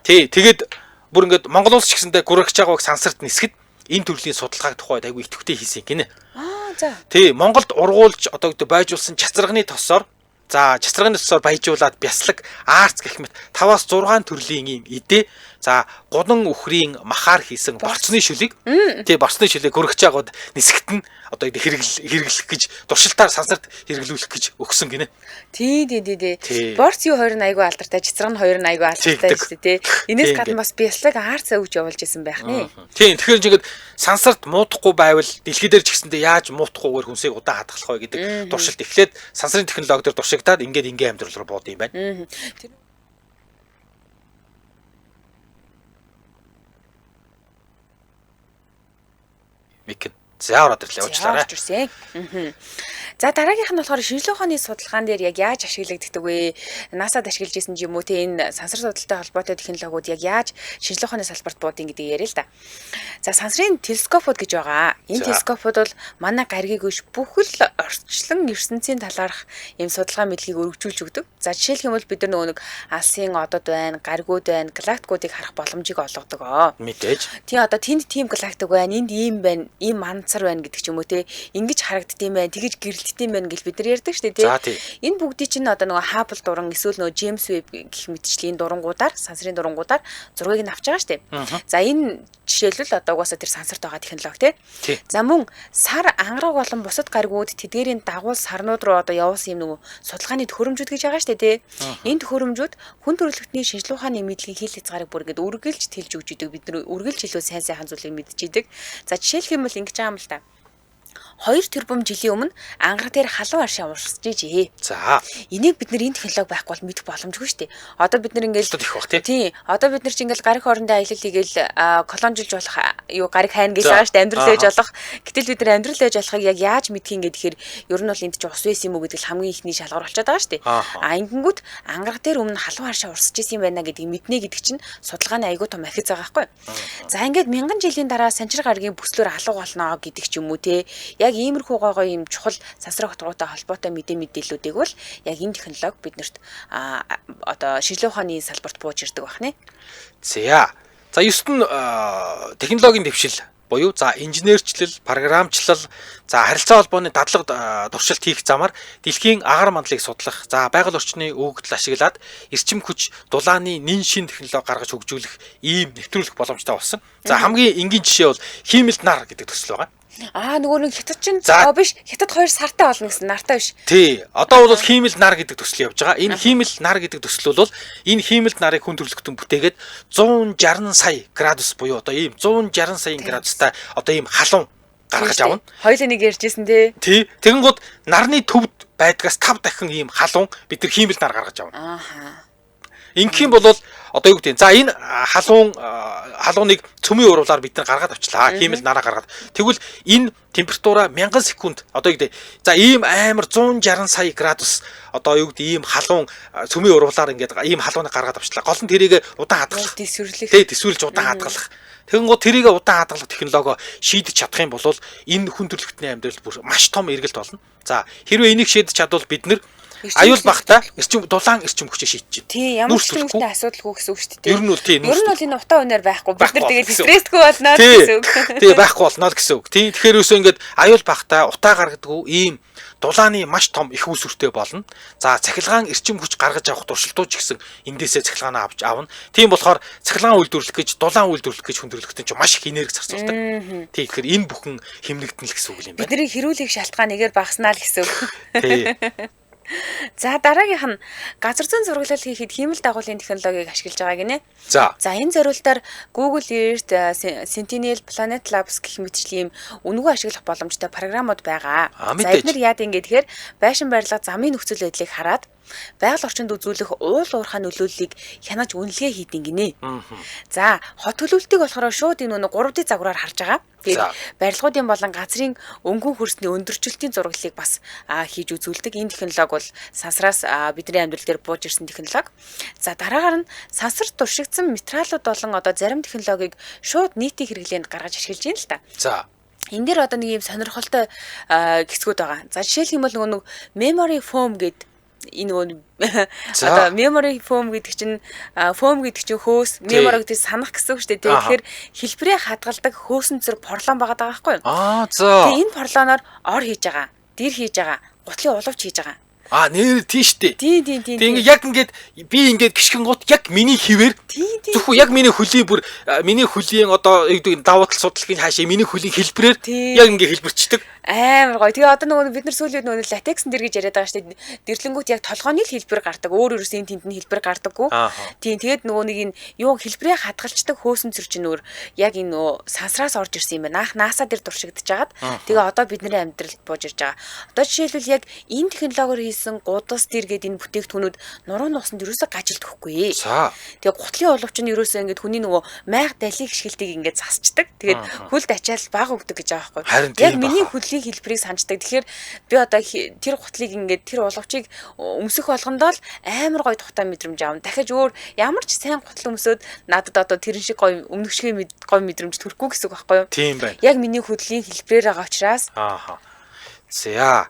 Тий, тэгээд бүр ингээд Монгол улс ч гэсэндээ гүрэгч байгааг сансарт нисгэд энэ төрлийн судалгааг тухайд айгүй идэвхтэй хийсэн гинэ. За. Тий, Монголд ургуулж одоо гэдэг байжуулсан чацрагны тосоор чацрагны тосоор баяжуулаад бяслаг, арц гэх мэт 5-6 төрлийн ийм идэ. За, гунан үхрийн махаар хийсэн борцны шүлийг тий борцны шүлийг гүрэгч байгууд нисгэгт нь одоо хэрэглэх гэж туршилтаар сансарт хэрэглүүлэх гэж өгсөн гинэ. Тий. Борц юу 20 айгүй алдартай, чацраг нь 20 айгүй алдартай шүү дээ тий. Энээс гадна бас бяслаг арц өвж явуулж исэн байх нэ. Тий, тэгэхээр ингээд сансарт муудахгүй байвал дэлхий дээр ч гэсэндээ яаж муудахгүйгээр хүнсийг удаан хадгалах вэ гэдэг туршилт эхлээд сансрын технологи дээр туршигдаад ингээд ингийн амьдрал руу бод юм байна. Микэн. За ороод ирлээ уучлаарай. За дараагийнх нь болохоор шинжилгээ ухааны судалгаан дээр яг яаж ашиглагддаг вэ? NASA-д ашиглаж исэн юм уу те энэ сансар судалтай холбоотой технологиуд яг яаж шинжилгээ ухааны салбарт буудын гэдэг яриа л да. За сансрын телескопууд гэж байгаа. Энэ телескопууд бол манай гаригийг биш бүхэл орчлон ертөнцийн талаарх ийм судалгаа мэдлэгийг өргөжүүлж өгдөг. За жишээлх юм бол бид нар нөгөө нэг алсын одод байна, гаригууд байна, галактикуудыг харах боломжийг олгодог. Мэдээж. Тий одоо тэнд тийм галактик байна, энд ийм байна, ийм мандсар байна гэдэг ч юм уу те. Ингиж харагддсан байна, тэгэж гэрэлтдсэн байна гэж бид нар ярьдаг шүү дээ тий. Энэ бүгдийг чинь одоо нөгөө Хаббл дуран эсвэл нөгөө Джеймс Веб гэх мэтчлийн дурангуудаар, сансрын дурангуудаар зургийг нь авч байгаа шүү дээ. За энэ жишээлбэл одоо угаасаа тэр сансарт байгаа технологи тий. За мөн сар ангараг болон бусад гаригууд тэдгээрийн дагуул сарнууд руу одоо явуулсан юм нөгөө судалгааны төхөөрөмжүүд гэж байгаа шүү дээ тий. Энэ төхөөрөмжүүд хүн төрөлхтний шинжилгээ ухааны мэдлэгийн хил хязгаарыг бүр ингээд үргэлж тэлж өгч идэг. Бид нар үргэлж илүү сайн зүйлийг мэдчихийдэг. За жишээлх юм бол ингэж байгаа юм л да. 2 тэрбум жилийн өмнө ангар дээр халуун аршаа урсж ижээ. За. Энийг бид нар энэ технологи байхгүй бол мэдэх боломжгүй шүү дээ. Одоо бид нар ингээл тий. Одоо бид нар чи ингээл гариг хоорондоо аялал хийгээл колонжилж болох юу гариг хайна гэж байгаа шүү дээ. Амьдрал ээж болох. Гэтэл бид нар амьдрал ээж болохыг яг яаж мэдхийн гэхээр ер нь бол энд чи ус байсан юм уу гэдэг хамгийн ихний шалгуур болчиход байгаа шүү дээ. Ингэнгүүт ангар дээр өмнө халуун аршаа урсж исэн юм байна гэдгийг мэднэ гэдэг чинь судалгааны айгуу том ахиц байгаа байхгүй. За ингээд мянган жилийн дараа санчир гаригийн бүслөөр алуу болно гэдэг ч юм уу те. Яг иймэрхүү гойгоо юм чухал сансрын утгаатай холбоотой мэдээллүүдийг бол яг энэ технологи биднэрт одоо шинжилгээ ухааны салбарт бууж ирдэг байна. За 9-т нь технологийн дэвшил буюу за инженерчлэл, програмчлал, за харилцаа холбооны дадлага туршилт хийх замаар дэлхийн агаар мандлыг судлах, за байгаль орчны өгөгдөл ашиглаад эрчим хүч дулааны нэн шин технологи гаргаж хөгжүүлэх ийм нэвтрүүлэх боломжтой болсон. За хамгийн энгийн жишээ бол хиймэлт нар гэдэг төсөл байгаа. Нөгөө нэг хятад чинь биш хятад 2 сартай болно гэсэн нартай биш. Тий. Одоо бол хиймэл нар гэдэг төсөл явж байгаа. Энэ хиймэл нар гэдэг төсөл бол энэ хиймэлт нарыг хүн төрөлхтөн бүтээгээд 160 сая градус буюу одоо ийм 160 сая градустай одоо ийм халуун гаргаж авна. Хоёулаа нэг ярьжсэн тий. Тий. Тэгэнгүүт нарны төвд байдгаас 5 дахин ийм халуун бид нар хиймэл нар гаргаж авна. Ингэх юм бол одоо юу гэдэг. За энэ халууныг цөмийн уруулаар бид нар гаргаад авчлаа. Хиймэл нараа гаргаад. Тэгвэл энэ температура 1000 секунд одоо юу гэдэг. За ийм амар 160 сая градус одоо юу гэдэг ийм халуун цөмийн уруулаар ингээд ийм халууныг гаргаад авчлаа. Гол нь тэрийг удаан хадгалах. Тэсвэрлэж удаан хадгалах. Тэгэнгүүт тэрийг удаан хадгалах технологи шийдэж чадах юм бол энэ хүн төрөлхтний амьдралд бүр маш том эргэлт болно. За хэрвээ энийг шийдэж чадвал бид нар аюул багтаа дулаан эрчим хүчээ шийдэж байна. Тий, ямар ч юмтай асуудалгүй гэсэн үг шүү дээ. Ер нь бол тийм. Ер нь бол энэ утаа өнөр байхгүй. Бид нар тэгээд стрессгүй болно гэсэн үг. Тий, байхгүй болно гэсэн үг. Тий, тэгэхээр юусоо ингээд аюул багтаа утаа гаргадаггүй ийм дулааны маш том их үүсвэртэй болно. За, цахилгаан эрчим хүч гаргаж авах туршилтууд ч гэсэн эндээсээ цахилгаанаа авч авна. Тийм болохоор цахилгаан үйлдвэрлэх гэж дулаан үйлдвэрлэх гэж хүндрэлтэн ч маш их энерги зарцуулдаг. Тий, тэгэхээр энэ бүхэн хэмнэгдэн л гэсэн үг юм байна. Бидний хэрүүлэх шалтгаан нэгээр багаснаа л гэсэн үг. Тий. За дараагийнх нь газар зүйн зураглал хийхэд хиймэл дагуулын технологиг ашиглаж байгаа гинэ. За энэ зориултаар Google Earth, Sentinel, Planet Labs гэх мэтчлийн үнэгүй ашиглах боломжтой програмууд байгаа. За эдгээр яад ингэ тэгэхээр байшин барилга замын нөхцөл байдлыг хараад байгаль орчинд үзүүлэх уул уурхай нөлөөллийг хянаж үнэлгээ хийдэг гинэ. За хот төлөвлөлтийг болохоор шууд энэ 3D загвараар харж байгаа. Тэгээд барилгуудын болон газрын өнгөн хөрсний өндөрчлөлтийн зураглалыг бас хийж үзүүлдэг. Энэ технологи бол сансраас бидний амьдрал дээр бууж ирсэн технологи. За дараагаар нь сансарт туршигдсан материалууд болон одоо зарим технологиг шууд нийтийн хэрэглээнд гаргаж ашиглаж байна л та. За энэ дээр одоо нэг юм сонирхолтой хэсгүүд байгаа. За жишээлх юм бол нөгөө memory foam гэдэг энэ одоо memory foam гэдэг чинь хөөс, memory гэдэг санах гэсэн үг шүү дээ. Тэгэхээр хэлбэрээ хадгалдаг хөөсөн зэрэг порлон байгаа даа байхгүй юу? Тэгээ энэ порлоноор ор хийж байгаа, дэр хийж байгаа, гутлын уловч хийж байгаа. Нэр тийш дээ. Тийм. Тэгээ яг ингээд би ингээд гიშгэн гут яг миний хിവэр зөвхөн яг миний хөлийн одоо давуу тал судлалын хаашаа миний хөлийн хэлбэрээр яг ингээд хэлбэрчдэг. Амар гоё. Тэгээ одоо нөгөө бид нар сүүлийн нөгөө латекс дэр гэж яриад байгаа шүү дээ. Дэрлэнгүүт яг толгойн л хэлбэр гардаг. Өөр ерөөс энэ тэнд нь хэлбэр гардаггүй. Тийм. Тэгээд нөгөө нэг энэ юу хэлбэрээ хадгалцдаг хөөсөн зэр чинь өөр яг энэ нөгөө сансраас орж ирсэн юм байна. NASA дээр туршигдж агаад тэгээ одоо бидний амьдралд бууж ирж байгаа. Одоо жишээлбэл яг энэ технологиор хийсэн гудас дэр гэдэг энэ бүтээгдэхүүнүүд нуруу нуусанд ерөөсөө гажилдахгүй. Тэгээ гутлын уловч нь ерөөсөө ингээд хүний нөгөө майх далийг шгэлтийг ингээд засчдаг. Тэгээд хөлд ачаал баг өгдөг гэж байгаа байхгүй. Яг миний хэлбэрийг сандждаг. Тэгэхээр би одоо тэр гутлыг ингээд тэр уловчийг өмсөх болгондоо л амар гоё тухтай мэдрэмж аав. Дахиж өөр ямар ч сайн гутал өмсөд надад одоо тэрэн шиг гоё өмнөшгөө гоё мэдрэмж төрөхгүй гэсэн үг байхгүй юу? Тийм байна. Яг миний хөдлийн хэлбэрээр байгаа учраас. За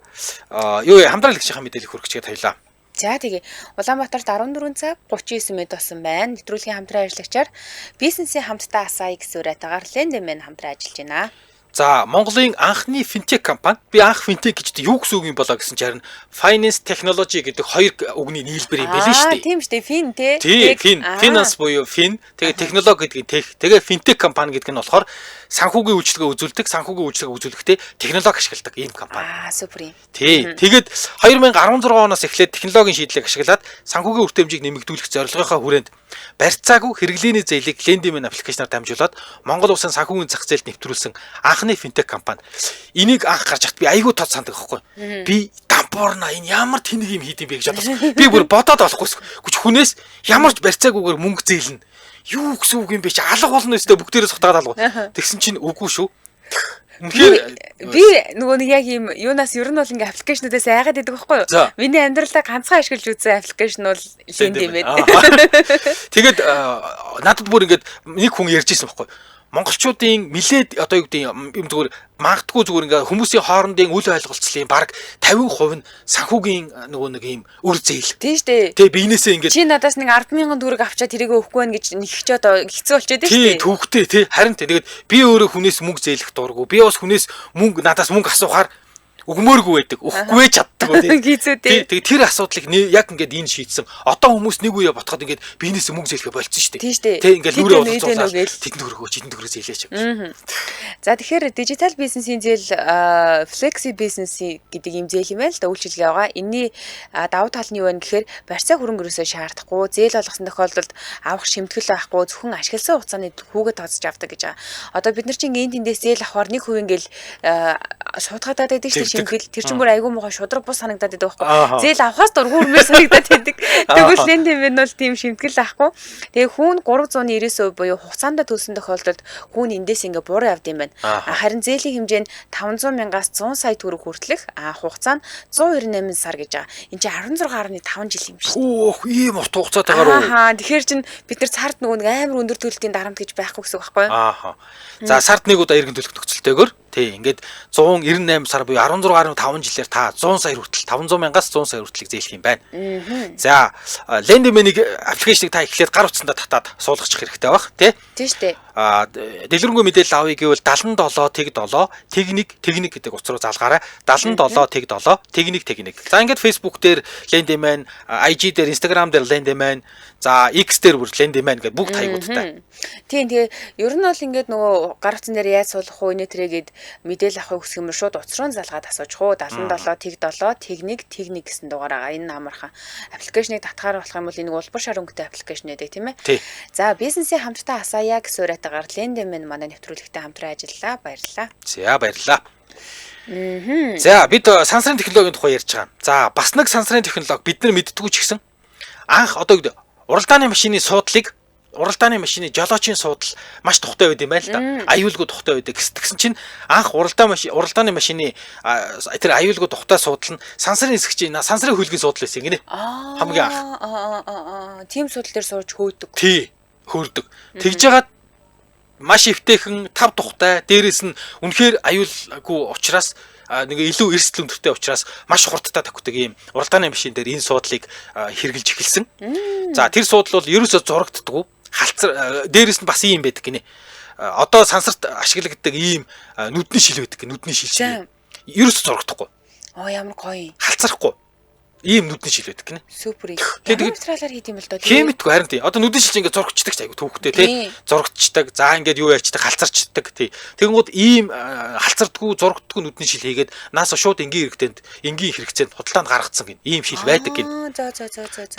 юу хамтрал гişийн мэдээлэл хүргэчгээд хоёлаа. За тэгээ Улаанбаатарт 14 цаг 39 минут болсон байна. Нэвтрүүлгийн хамтран ажиллагчаар бизнесийн хамтдаа асаа гэсүрэтээр Lendman хамтран ажиллаж байна. За Монголын анхны финтек компани би анх финтек гэж юу гэсэн үг юм болоо гэсэн чинь харин finance technology гэдэг хоёр үгний нийлбэр юм байл шүү дээ. Тийм шүү дээ. Фин тий. Finance буюу фин. Тэгээ технологи гэдэг нь тех. Тэгээ финтек компани гэдэг нь болохоор санхүүгийн үйлчилгээ үзүүлдэг, санхүүгийн үйлчилгээ үзүүлэхдээ технологи ашигладаг ийм компани. Супер юм. Тий. Тэгээд 2016 оноос эхлээд технологийн шийдлийг ашиглаад санхүүгийн үр хөмжийг нэмэгдүүлэх зорилгынхаа хүрээнд барьцаагүй хэрэглээний зээлийг Lendman аппликейшнаар дамжуулаад Монгол улсын санхүүгийн зах зээлд нэвтрүүлсэн анхны финтек компани. Энийг анх гарч хат би айгүй тод сандаг байхгүй. Би дампуурна энэ ямар тэнэг юм хийдэм бэ гэж бодсон. Би бүр бодоод болохгүй. Хүнээс ямар ч барьцаагүйгээр мөнгө зээлнэ. Юу гэсэн үг юм бэ чи алга болно өстэй бүгдээрээ сутгаад алга. Тэгсэн чинь үгүй шүү. Үнэхээр би нөгөө нэг яг юм юунаас ер нь бол ингээ аппликейшнуудаас айгаад идэг байхгүй юу? Миний амьдралаа ганцхан ашиглаж үзсэн аппликейшн бол Lendman. Тэгээд надад бүр ингээд нэг хүн ярьж ирсэн байхгүй юу? монголчуудын нилээд одоо юу гэдэг юм зүгээр магадгүй зүгээр ингээ хүмүүсийн хоорондын үл ойлголцлын баг 50% нь санхүүгийн нөгөө нэг юм үр зээл. Тийм шүү дээ. Тэгээ биенээсээ ингээ чи надаас нэг 10,000 төгрөг авчаад тэрийг өгөхгүй байх гэж нэгч одоо хэцүү болчиход шүү дээ. Тий, төвхтэй тий. Харин тэгээд би өөрөө хүнээс мөнгө зээлэх дурггүй. Би бас хүнээс надаас мөнгө асуухаар өгмөөргүй байдаг. Өгөхгүй чаддаг үү тий. Тэгээд тэр асуудлыг яг ингээд энэ шийдсэн. Одоо хүмүүс нэг үе ботход ингээд биенээсээ мөнгө зээлхэ болцсон шүү дээ. Тий ингээд нүрээ болцуулаад тэдэнд төгрөгөө зээлээч. За тэгэхээр дижитал бизнесийн зээл флекси бизнес гэдэг юм зээл юм байл л да үйлчилгээ байгаа. Энийний давуу тал нь юу вэ гэхээр барьцаа хөрөнгө өрөөсөө шаардахгүй, зээл болгосон тохиолдолд авах шимтгэл байхгүй, зөвхөн ашигласан хугацааны хүүгээ тооцож авдаг гэж байгаа. Одоо бид нар чинь энэ тэндээс зээл авахар 1% ингээл шуудгадаад байдаг шүү дээ. Шимтгэл тэр чинь бүр айгүй муухай шудраг бус санагдаад байдаг байхгүй. Зээл авахаас дургүй үрмээр санагдаад байдаг. Тэгвэл лендинг нь бол тийм шимтгэл авахгүй. Тэгээ хүүн 399% буюу хугацаанд төлсөн тохиолдолд хүүн эндээс ингээ бууран авд юм байна. Харин зээлийн хэмжээ нь 500,000-аас 100 сая төгрөг хүртэлх хугацаа нь 128 сар гэж байгаа. Энд чинь 16.5 жил юм шүү дээ. Өөх ийм урт хугацаатай гарав. Тэгэхээр чинь бид нар цард нөгөө нэг амар өндөр төлөлтийн дарамт гэж байхгүй гэсэн үг байхгүй юу? За сард нэг удаа иргэн төлөх нөхцөлтэйгээр тий ингээд 198 сар буюу 16.5 жилээр та 100 сая хүртэл 500,000-аас 100 сая хүртэлийг зээлэх юм байна. За лендименийг аппликейшнийг та эхлээд гар утсандаа татаад суулгачих хэрэгтэй баг тий. Тийм шүү дээ. Дэлгэрэнгүй мэдээлэл авъя гэвэл 77 тэг 7 техник гэдэг утас руу залгаарай. 77 тэг 7 техник. За ингээд Facebook дээр лендимен, IG дээр, Instagram дээр лендимен, за X дээр бүр лендимен гэдэг бүгд хаягуудтай. Тийм тэгээ ер нь бол ингээд нөгөө гар утсан дээр яаж суулгах уу нэ тэрэгэд мэдээлэл авахыг хүсэх юм шууд утас руу залгаад асууж хуу 77 тэг 7 техник гэсэн дугаараа энэ амархан аппликейшнийг татгаар болох юм бол энэ улбар шар өнгөтэй аппликейшн гэдэг тийм ээ. За бизнесийн хамттай асаая гэсэн уриатаагаар лендимен манай нэвтрүүлэгтээ хамтран ажиллалаа. Баярлалаа. За баярлалаа. За бид сансрын технологийн тухай ярьж байгаа. За бас нэг сансрын технологи бид нар мэддэггүй ч гэсэн анх одоо гэдэг уралдааны машины суудлыг уралдааны машины жолоочийн суудал маш тухтай байд юм байна л да. Аюулгүй тухтай байдаг. Гэсэн чинь анх уралдааны машины тэр аюулгүй тухтай суудал нь сансрын хэсэгчийн сансрын хөлгийн суудал байсан гинэ. Хамгийн анх. Тийм суудал дээр сууж хөөдөг. Тий, хөөрдөг. Тэгж жагаад маш эвтэйхэн тав тухтай дээрэс нь үнэхээр аюулгүй учраас нэг илүү эрсдэл өндөртэй учраас маш хурдтай тавьдаг ийм уралдааны машин дээр энэ суудлыг хэрглэж эхэлсэн. За тэр суудал бол ерөөсөө зурагддаггүй. Халцар дээрэс нь бас ийм байдаг гинэ. Одоо сансарт ашиглагддаг ийм нүдний шил байдаг. Нүдний шил. Ерөөсөө зурагдахгүй. Ямар гоё. Халцрахгүй. Ийм нүдний шил байдаг гинэ. Супер. Тэгээд материалаар хийд юм л доо. Хэмитгүй харин тий. Одоо нүдний шил ингээд зургачдаг ч айгу түүхтэй тий. Зургачдаг. За ингээд юу яачдаг халцарчдаг тий. Тэгэнгүүт ийм халцардгүй зургддгүй нүдний шил хийгээд нааса шууд энгийн хэрэгцээнд худалдаанд гаргацсан гин. Ийм шил байдаг гин. За.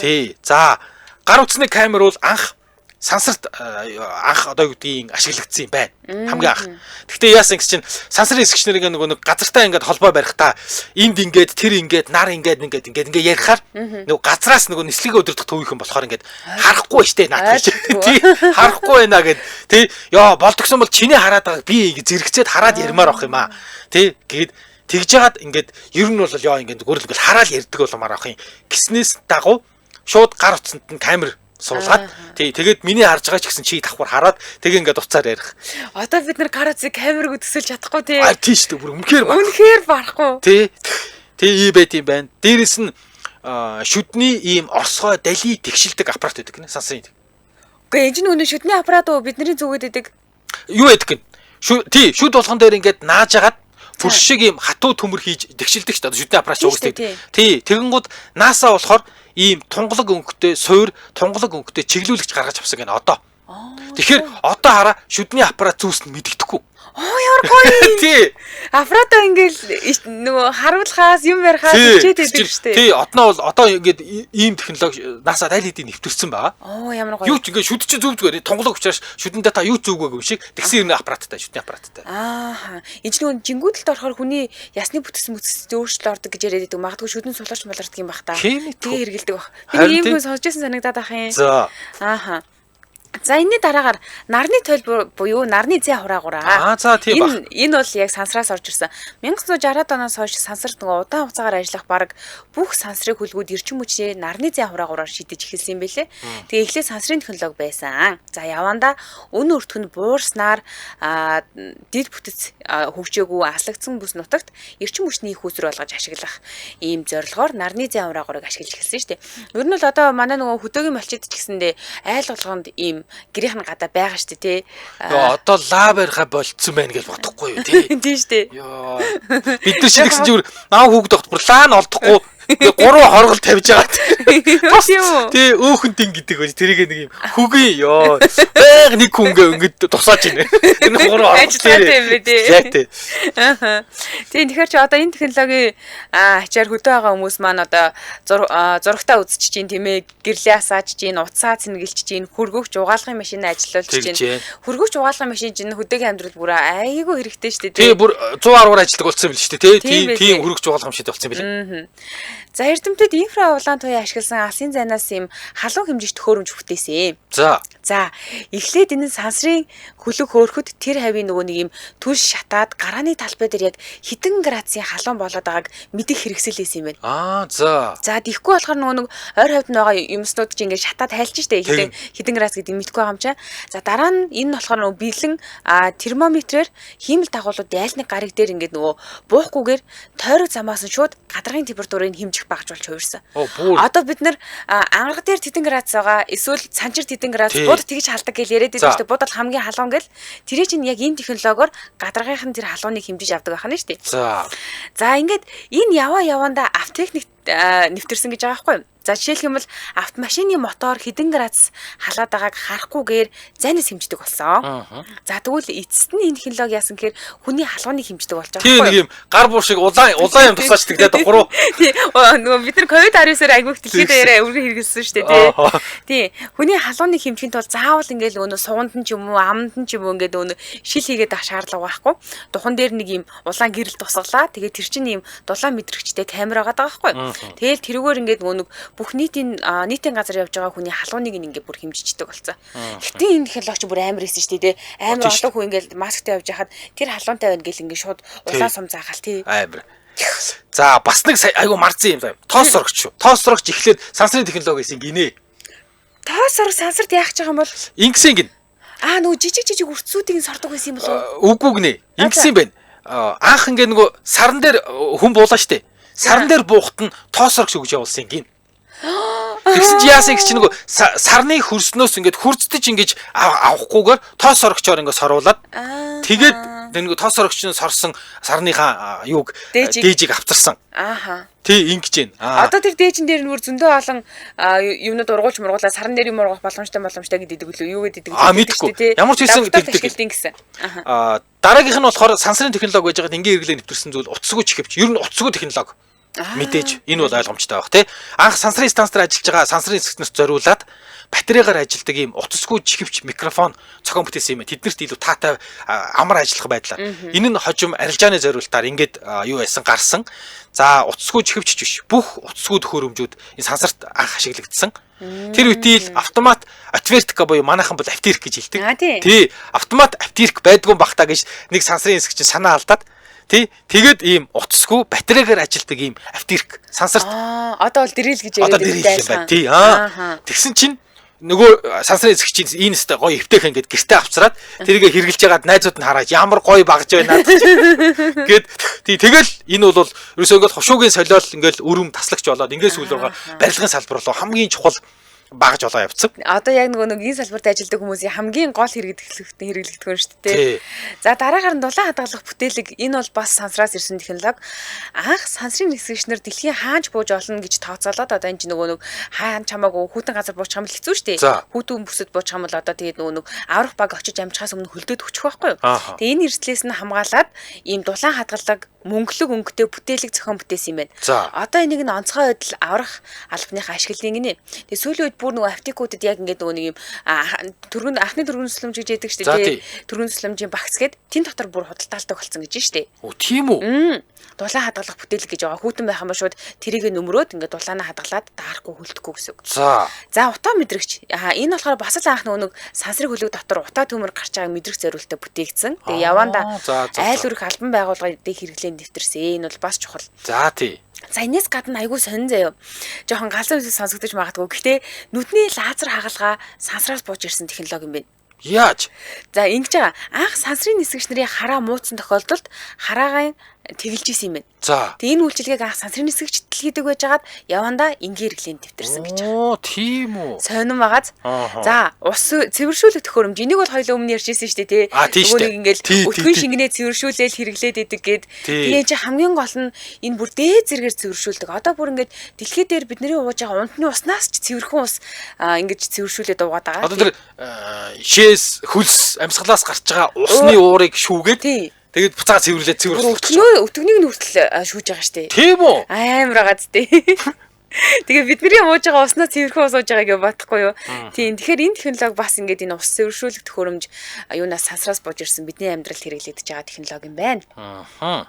Тий. За гар утасны камер бол анх сансарт анх одоо юу гэдгийг ашиглагдсан юм байна. Хамгийн анх. Гэхдээ яасан гэж чинь сансрын хэсэгч нарыг нөгөө газартаа ингээд холбоо барихтаа энд ингээд тэр ингээд нар ингээд ярихаар нөгөө газраас нөгөө нислэгээ өдөрдөх төвийнхэн болохоор ингээд харахгүй штэ наадах чи. Тий. Харахгүй байна гэд тий. Яа болдгсон бол чиний хараад байгааг би зэрэгцээд хараад ярмаар авах юм аа. Тий. Гээд тэгж жагаад ингээд ер нь бол яа ингээд гөрөлгөл хараад ярддаг болмаар авах юм. Гиснээс дагуу шууд гар утсанд нь камер суулгаад тий тэгээд миний харж байгаа ч гэсэн чи давхар хараад тэгээ ингээд уцаар ярих. Одоо бид нар гар утсыг камерыг төсөлж чадахгүй тий. Тий шүү дээ бүр үнэхээр барахгүй. Тий ий байт юм байна. Дээрэс нь шүдний ийм орсгой дали тэгшилдэг аппарат байдаг гэнэ сансрын. Үгүй энэ нь шүдний аппарат уу бидний зүгээд байдаг. Юу байдаг гэн? Тий шүд болгон дээр ингээд нааж агаад бүр шиг ийм хатуу төмөр хийж тэгшилдэг шүү дээ. Шүдний аппарат шуугдаг. Тий тэгэнгүүт наасаа болохоор ийм тунгалаг өнгөтэй суур тунгалаг өнгөтэй чиглүүлэгч гаргаж авсан гэнэ одоо. Тэгэхээр одоо хараа шүдний аппарат зүүс нь мэдэгдэхгүй. Ямар гоё. Тий. Аппаратаа ингээл нөгөө харуулхаас юм барихаас хичээд байдаг шүү дээ. Тий, одноо бол одоо ингээд ийм технологи NASA дайлидыг нэвтэрсэн байгаа. Ямар гоё. Юу ч ингээд шүд чи зүв зүгээр тунгалаг учраас шүдэндээ та юу зүвгөөг юм шиг тэгсэн юм аппараттай шүдний аппараттай. Энэ ч нөгөө жингүүдэлд орохоор хүний ясны бүтцэн өөрчлөлт ордог гэж яриад байдаг. Магадгүй шүдэн суларч малардаг юм бах та. Тэгээ хэргэлдэг баг. Би ийм хүн сонсож байсан санагдаад ах юм. За. За энэний дараагаар нарны тойл буюу нарны зэ хураагаараа. За тийм баг. Энэ бол яг сансраас орж ирсэн. 1960-аад оноос хойш сансарт нөгөө удаан хугацаагаар ажиллах баг бүх сансрын хөлгүүд эрчим хүчний нарны зэ хураагаараа шийдэж эхэлсэн юм байлээ. Тэгээ эхлээд сансрын технологи байсан. За явандаа өн өртөх нь буурснаар дид бүтэц хөгжөөгүй аслагдсан бүс нутагт эрчим хүчний их усруу болгож ашиглах ийм зорилгоор нарны зэ хураагаарыг ашиглаж эхэлсэн шүү дээ. Ер нь л одоо манай нөгөө хөдөөгийн малчид ч гэсэндээ айл болгонд ийм гэрийнх нь гадаа байгаа шүү дээ тий. Одоо лав бариха болцсон байна гэж бодохгүй юу тий. Тийм шүү дээ. Йоо. Бид нар шинэгсэн зүгээр наа хүүгд огт бүр лаан олдохгүй гурван хоргол тавьж байгаа. Тий өөхөн дин гэдэг байж тэрийг нэг юм хөгийн ёо. Баяг нэг хүнгээ ингэж тусааж байна. Энэ гурван хоргол тий. Яг тий. Тийм тэгэхээр чи одоо энэ технологи ачаар хөдөө байгаа хүмүүс маань одоо зурагтаа үзчих чинь тийм ээ гэрлээ асааж чинь утсаа цэнгэлж чинь хөргөгч угаалгын машин ажиллуулж чинь хөргөгч угаалгын машин чинь хөдөөгийн амьдрал бүр айгүй хэрэгтэй шүү дээ тий бүр 110 ажилладаг болсон юм л шүү дээ тий тийм хөргөгч угаалгын машин болсон юм билээ. За эрдэмтэд инфра улаан туяа ашигласан алсын зайнаас юм халуун хэмжээч төхөөрөмж бүтээсэн. За эхлээд энэ сансрын хөлөг хөөрөхөд тэр хавийн нөгөө нэг юм түлш шатаад гарааны талбай дээр яг хэдэн градусын халуун болоод байгааг мэдэх хэрэгсэл байсан юм байна. За тийхгүй болохоор нөгөө нэг ойр хавьд байгаа юмснууд чинь ингээд шатаад хайлж штэ хэдэн градус гэдэг мэдэхгүй байгаа юм чаа. За дараа нь энэ нь болохоор нөгөө бэлэн термометрээр хиймэл дагуулууд айл нэг гараг дээр ингээд нөгөө буухгүйгээр тойрог замаас нь шууд гадаргын температурыг хэмжих багжуулж хувирсан. Одоо бид нар ангараг дээр хэдэн градус байгаа эсвэл цанчир хэдэн градус будад тэгж халдаг гэж яриад байдаг шүү дээ. Будад хамгийн халуун гэл тэрий чинь яг энэ технологиор гадаргынхын тэр халууныг хэмжиж авдаг байна шүү дээ. За ингээд энэ явандаа автотехник нэвтэрсэн гэж байгаа байхгүй юу? За жишээлх юм бол автомашины мотор хэдэн градус халаад байгааг харахгүйгээр зайнаас хэмждэг болсон. За тэгвэл эцэст нь энэ технологи яасан гэхээр хүний халууныг хэмждэг болж байгаа байхгүй юу? Тийм нэг юм гар буур шиг улаан юм тусаачдаг тэгээд гурав. Тий нөгөө бид нар COVID-19-аар айгүй дэлхийд даяараа өргөн хэрэгэлсэн шүү дээ тий. Хүний халууныг хэмжихийн тулд заавал ингээд нөгөө суганд нь ч юм уу аманд нь ч юм уу ингээд нөгөө шил хийгээд авах шаардлага байхгүй. Духан дээр нэг юм улаан гэрэл тусгалаа. Тэгээд тэр чинь юм дулаан мэдрэгчтэй камер байгаа байхгүй юу? Тэгэл тэрүүгээр ингээд нөгөө бүх нийтийн газар явж байгаа хүний халууныг ингээд бүр хэмжиждэг болсон. Гэтэ энэ технологич бүр амар исэн шүү дээ. Амар олон хүн ингээд масктай явж хахад тэр халуунтай байна гэл ингээд шууд улаан сум заагаал тий. Амар. За бас нэг айгу марцсан юм заа. Тоос сурагч шүү. Тоос сурагч эхлээд сансрын технологиэс гинэ. Тоос сурагч сансарт яах гэж байгаа юм бол? Ингэсэн гин. Нөгөө жижиг уртсуудыг сордог байсан юм болов уу? Үгүй гинэ. Ингэсэн байна. Анх ингээд нөгөө саран дээр хүн буулаа штэ. Саран дээр буухт нь тоос сурагч өгж явуулсан гин. Тэгсэн чи яасан гэж чи нөгөө сарны хөрснөөс ингээд хурцдэж ингэж авахгүйгээр тоос сорогчоор ингээд соруулаад тэгээд нөгөө тоос сорогч нь сорсон сарныхаа юуг дээжийг авцарсан. Тий ингэж байна. Одоо тэр дээжин дээр нүр зөндөө олон юмнууд ургуулж мургуулаад сарн дээр юм ургах боломжтой гэдэг үлээ юу гэдэг мэдгүй. Ямар ч хэлсэн гэдэг. Дараагийнх нь болохоор сансрын технологи гэж байгаад ингээ хэрэглээ нэвтэрсэн зүйл утасгүй чихвч. Ер нь утасгүй технологи. Мэдээж энэ бол ойлгомжтой байх тий. Анх сансрын станц дээр ажиллаж байгаа сансрын сэтгнээс зориулаад батарейгаар ажилладаг ийм утасгүй чихвч микрофон цохон бүтээсэн юм. Тэднэрт илүү таатай амар ажиллах байдлаар. Энэ нь хожим арилжааны зориултаар ингээд юу байсан гарсан. За утасгүй чихвч биш. Бүх утасгүй төхөөрөмжүүд энэ сансарт анх ашиглагдсан. Тэр үедээ автомат отвертика буюу манайхан бол аптирк гэж хэлдэг. Тий. Автомат аптирк байдгүй бахта гэж нэг сансрын хэсэг чинь санаа алдаад тий. Тэгээд ийм утасгүй батарейгаар ажилладаг ийм аптирк сансарт. Одоо бол дэрэл гэж яриад байсан. Тий. Тэгсэн чинь нөгөө сансрын хэсэг чинь энэ өстэй гоё эвтэйхэн ингээд гэртээ авцраад тэрийг хэрглэж ягаад найзууд нь хараад ямар гоё багж байна гэд тэгэл энэ бол ерөөсөө ингээд хошуугийн солиол ингээд өрөм таслагч болоод ингээд сүүл рүүгээ барилгын салбар руу хамгийн чухал багж олоо явцсан. Одоо яг нөгөө энэ салбарт ажилладаг хүмүүсийн хамгийн гол хэрэглэгдэх нь шүү дээ. За дараагаар нь дулаан хадгалах бүтээлэг энэ бол бас сансраас ирсэн технологи. Анх сансрын нисгэгчнэр дэлхийн хаанч бууж олно гэж тооцоолоод одоо энэ нөгөө хаан чамаагүй хүүтэн газар буучих юм л хэцүү шүү дээ. Хүүтэн бүсэд буучих юм бол одоо тэгээд нөгөө аврах баг очиж амжихаас өмнө хөлдөөд өчөх байхгүй юу. Тэгээд энэ эрсдлээс нь хамгаалаад ийм дулаан хадгалаг мөнгөлөг өнгөтэй бүтээлэг зохион бүтээсэн юм байна. За. Одоо энийг нь онцгой байдал аврах албаныхаа ашиглалын гинэ. Тэгээ сүүлийн үед бүр нөгөө аптекуудад яг ингээд нөгөө нэг юм анхны түргэн тусламж гэж яддаг шүү дээ. Түргэн тусламжийн багц гээд тэн дотор бүр худалдаалдаг болсон гэж байна шүү дээ. Оо тийм үү? Дулаан хадгалах бүтээлэг гэж байгаа. Хүүтэн байх юм ба шууд тэрийг нөмрөөд ингээд дулаанаа хадгалаад даарахгүй хөлдөхгүй гэсэн үг. За утаа мэдрэгч. Энэ болохоор бас л анх нөгөө сансрын хөлөг дотор утаа төмөр гарч байгааг мэдрэх зорилттой бүтээгдсэн. Тэгээ явандаа айл өрх албан байгууллагуудыг хэрэглэн дэвтэрсэн. Энэ бол бас чухал. За тий. За энэс гадна айгүй сонин заяа. Жохон галзуу сонсогдож магадгүй. Гэхдээ нүдний лазер хагалгаа сансраас бууж ирсэн технологи юм байна. Яаж? За ингэж байгаа. Анх сансрын нисгэгч нарын хараа мууцсан тохиолдолд хараагаа тэгэлж исэн юм байна. За. Тэгээ энэ үйлчилгээг анх сансрын нисгэгч хийдэг байж хагаад явандаа ингээр гэлэн дэвтэрсэн гэж байгаа. Оо, тийм үү. Сонирн байгааз. За, ус цэвэршүүлэх төхөөрөмж. Энийг бол хоёул өмнө ярьжсэн шүү дээ, тий. Нэг ингээл өтгөн шингэнээ цэвэршүүлээл хэрэглээд идэг гээд. Тэгээ чи хамгийн гол нь энэ бүр дээд зэрэгээр цэвэршүүлдэг. Одоо бүр ингээд дэлхий дээр бидний ууж байгаа унтны уснаас ч цэвэрхэн ус ингэж цэвэршүүлээд уугаад байгаа. Одоо тэр шээс хөлс амьсгалаас гарч байгаа усны уурыг шүүгээд тэгээд буцаага цэвэрлээд цэвэрлэх. Өтгөнийг нь хүртэл шүүж байгаа штэ. Тийм үү? Амар байгаа зү. Тэгээ бидний ууж байгаа уснаа цэвэрхэн ус ууж байгааг бодохгүй юу? Тийм. Тэгэхээр энэ технологи бас ингээд энэ ус цэвэршүүлэх төхөөрөмж юунаас сансраас бууж ирсэн бидний амьдралд хэрэглэгдэж байгаа технологи юм байна.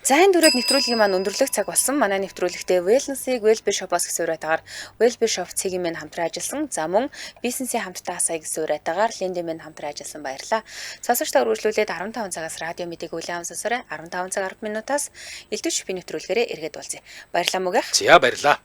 За энэ дүрээд нэвтрүүлгийн маань өндөрлөх цаг болсон. Манай нэвтрүүлэгтээ Wellness-ийг Wellbeer Shop-оос гэсэн урайтаагаар Wellbeer Shop цэгийн мэн хамтран ажилласан. За мөн бизнесийн хамтдаа сая гэсэн урайтаагаар Lending мэн хамтран ажилласан баярлалаа. Сонсогчдоо үргэлжлүүлээд 15 цагаас радио мэдээг үлээн сонсоорой. 15 цаг 10 минутаас элдв шипийн нэвтрүүлгээрээ эргээд уулзъя. Баярлалаа мөгөх. За баярлалаа.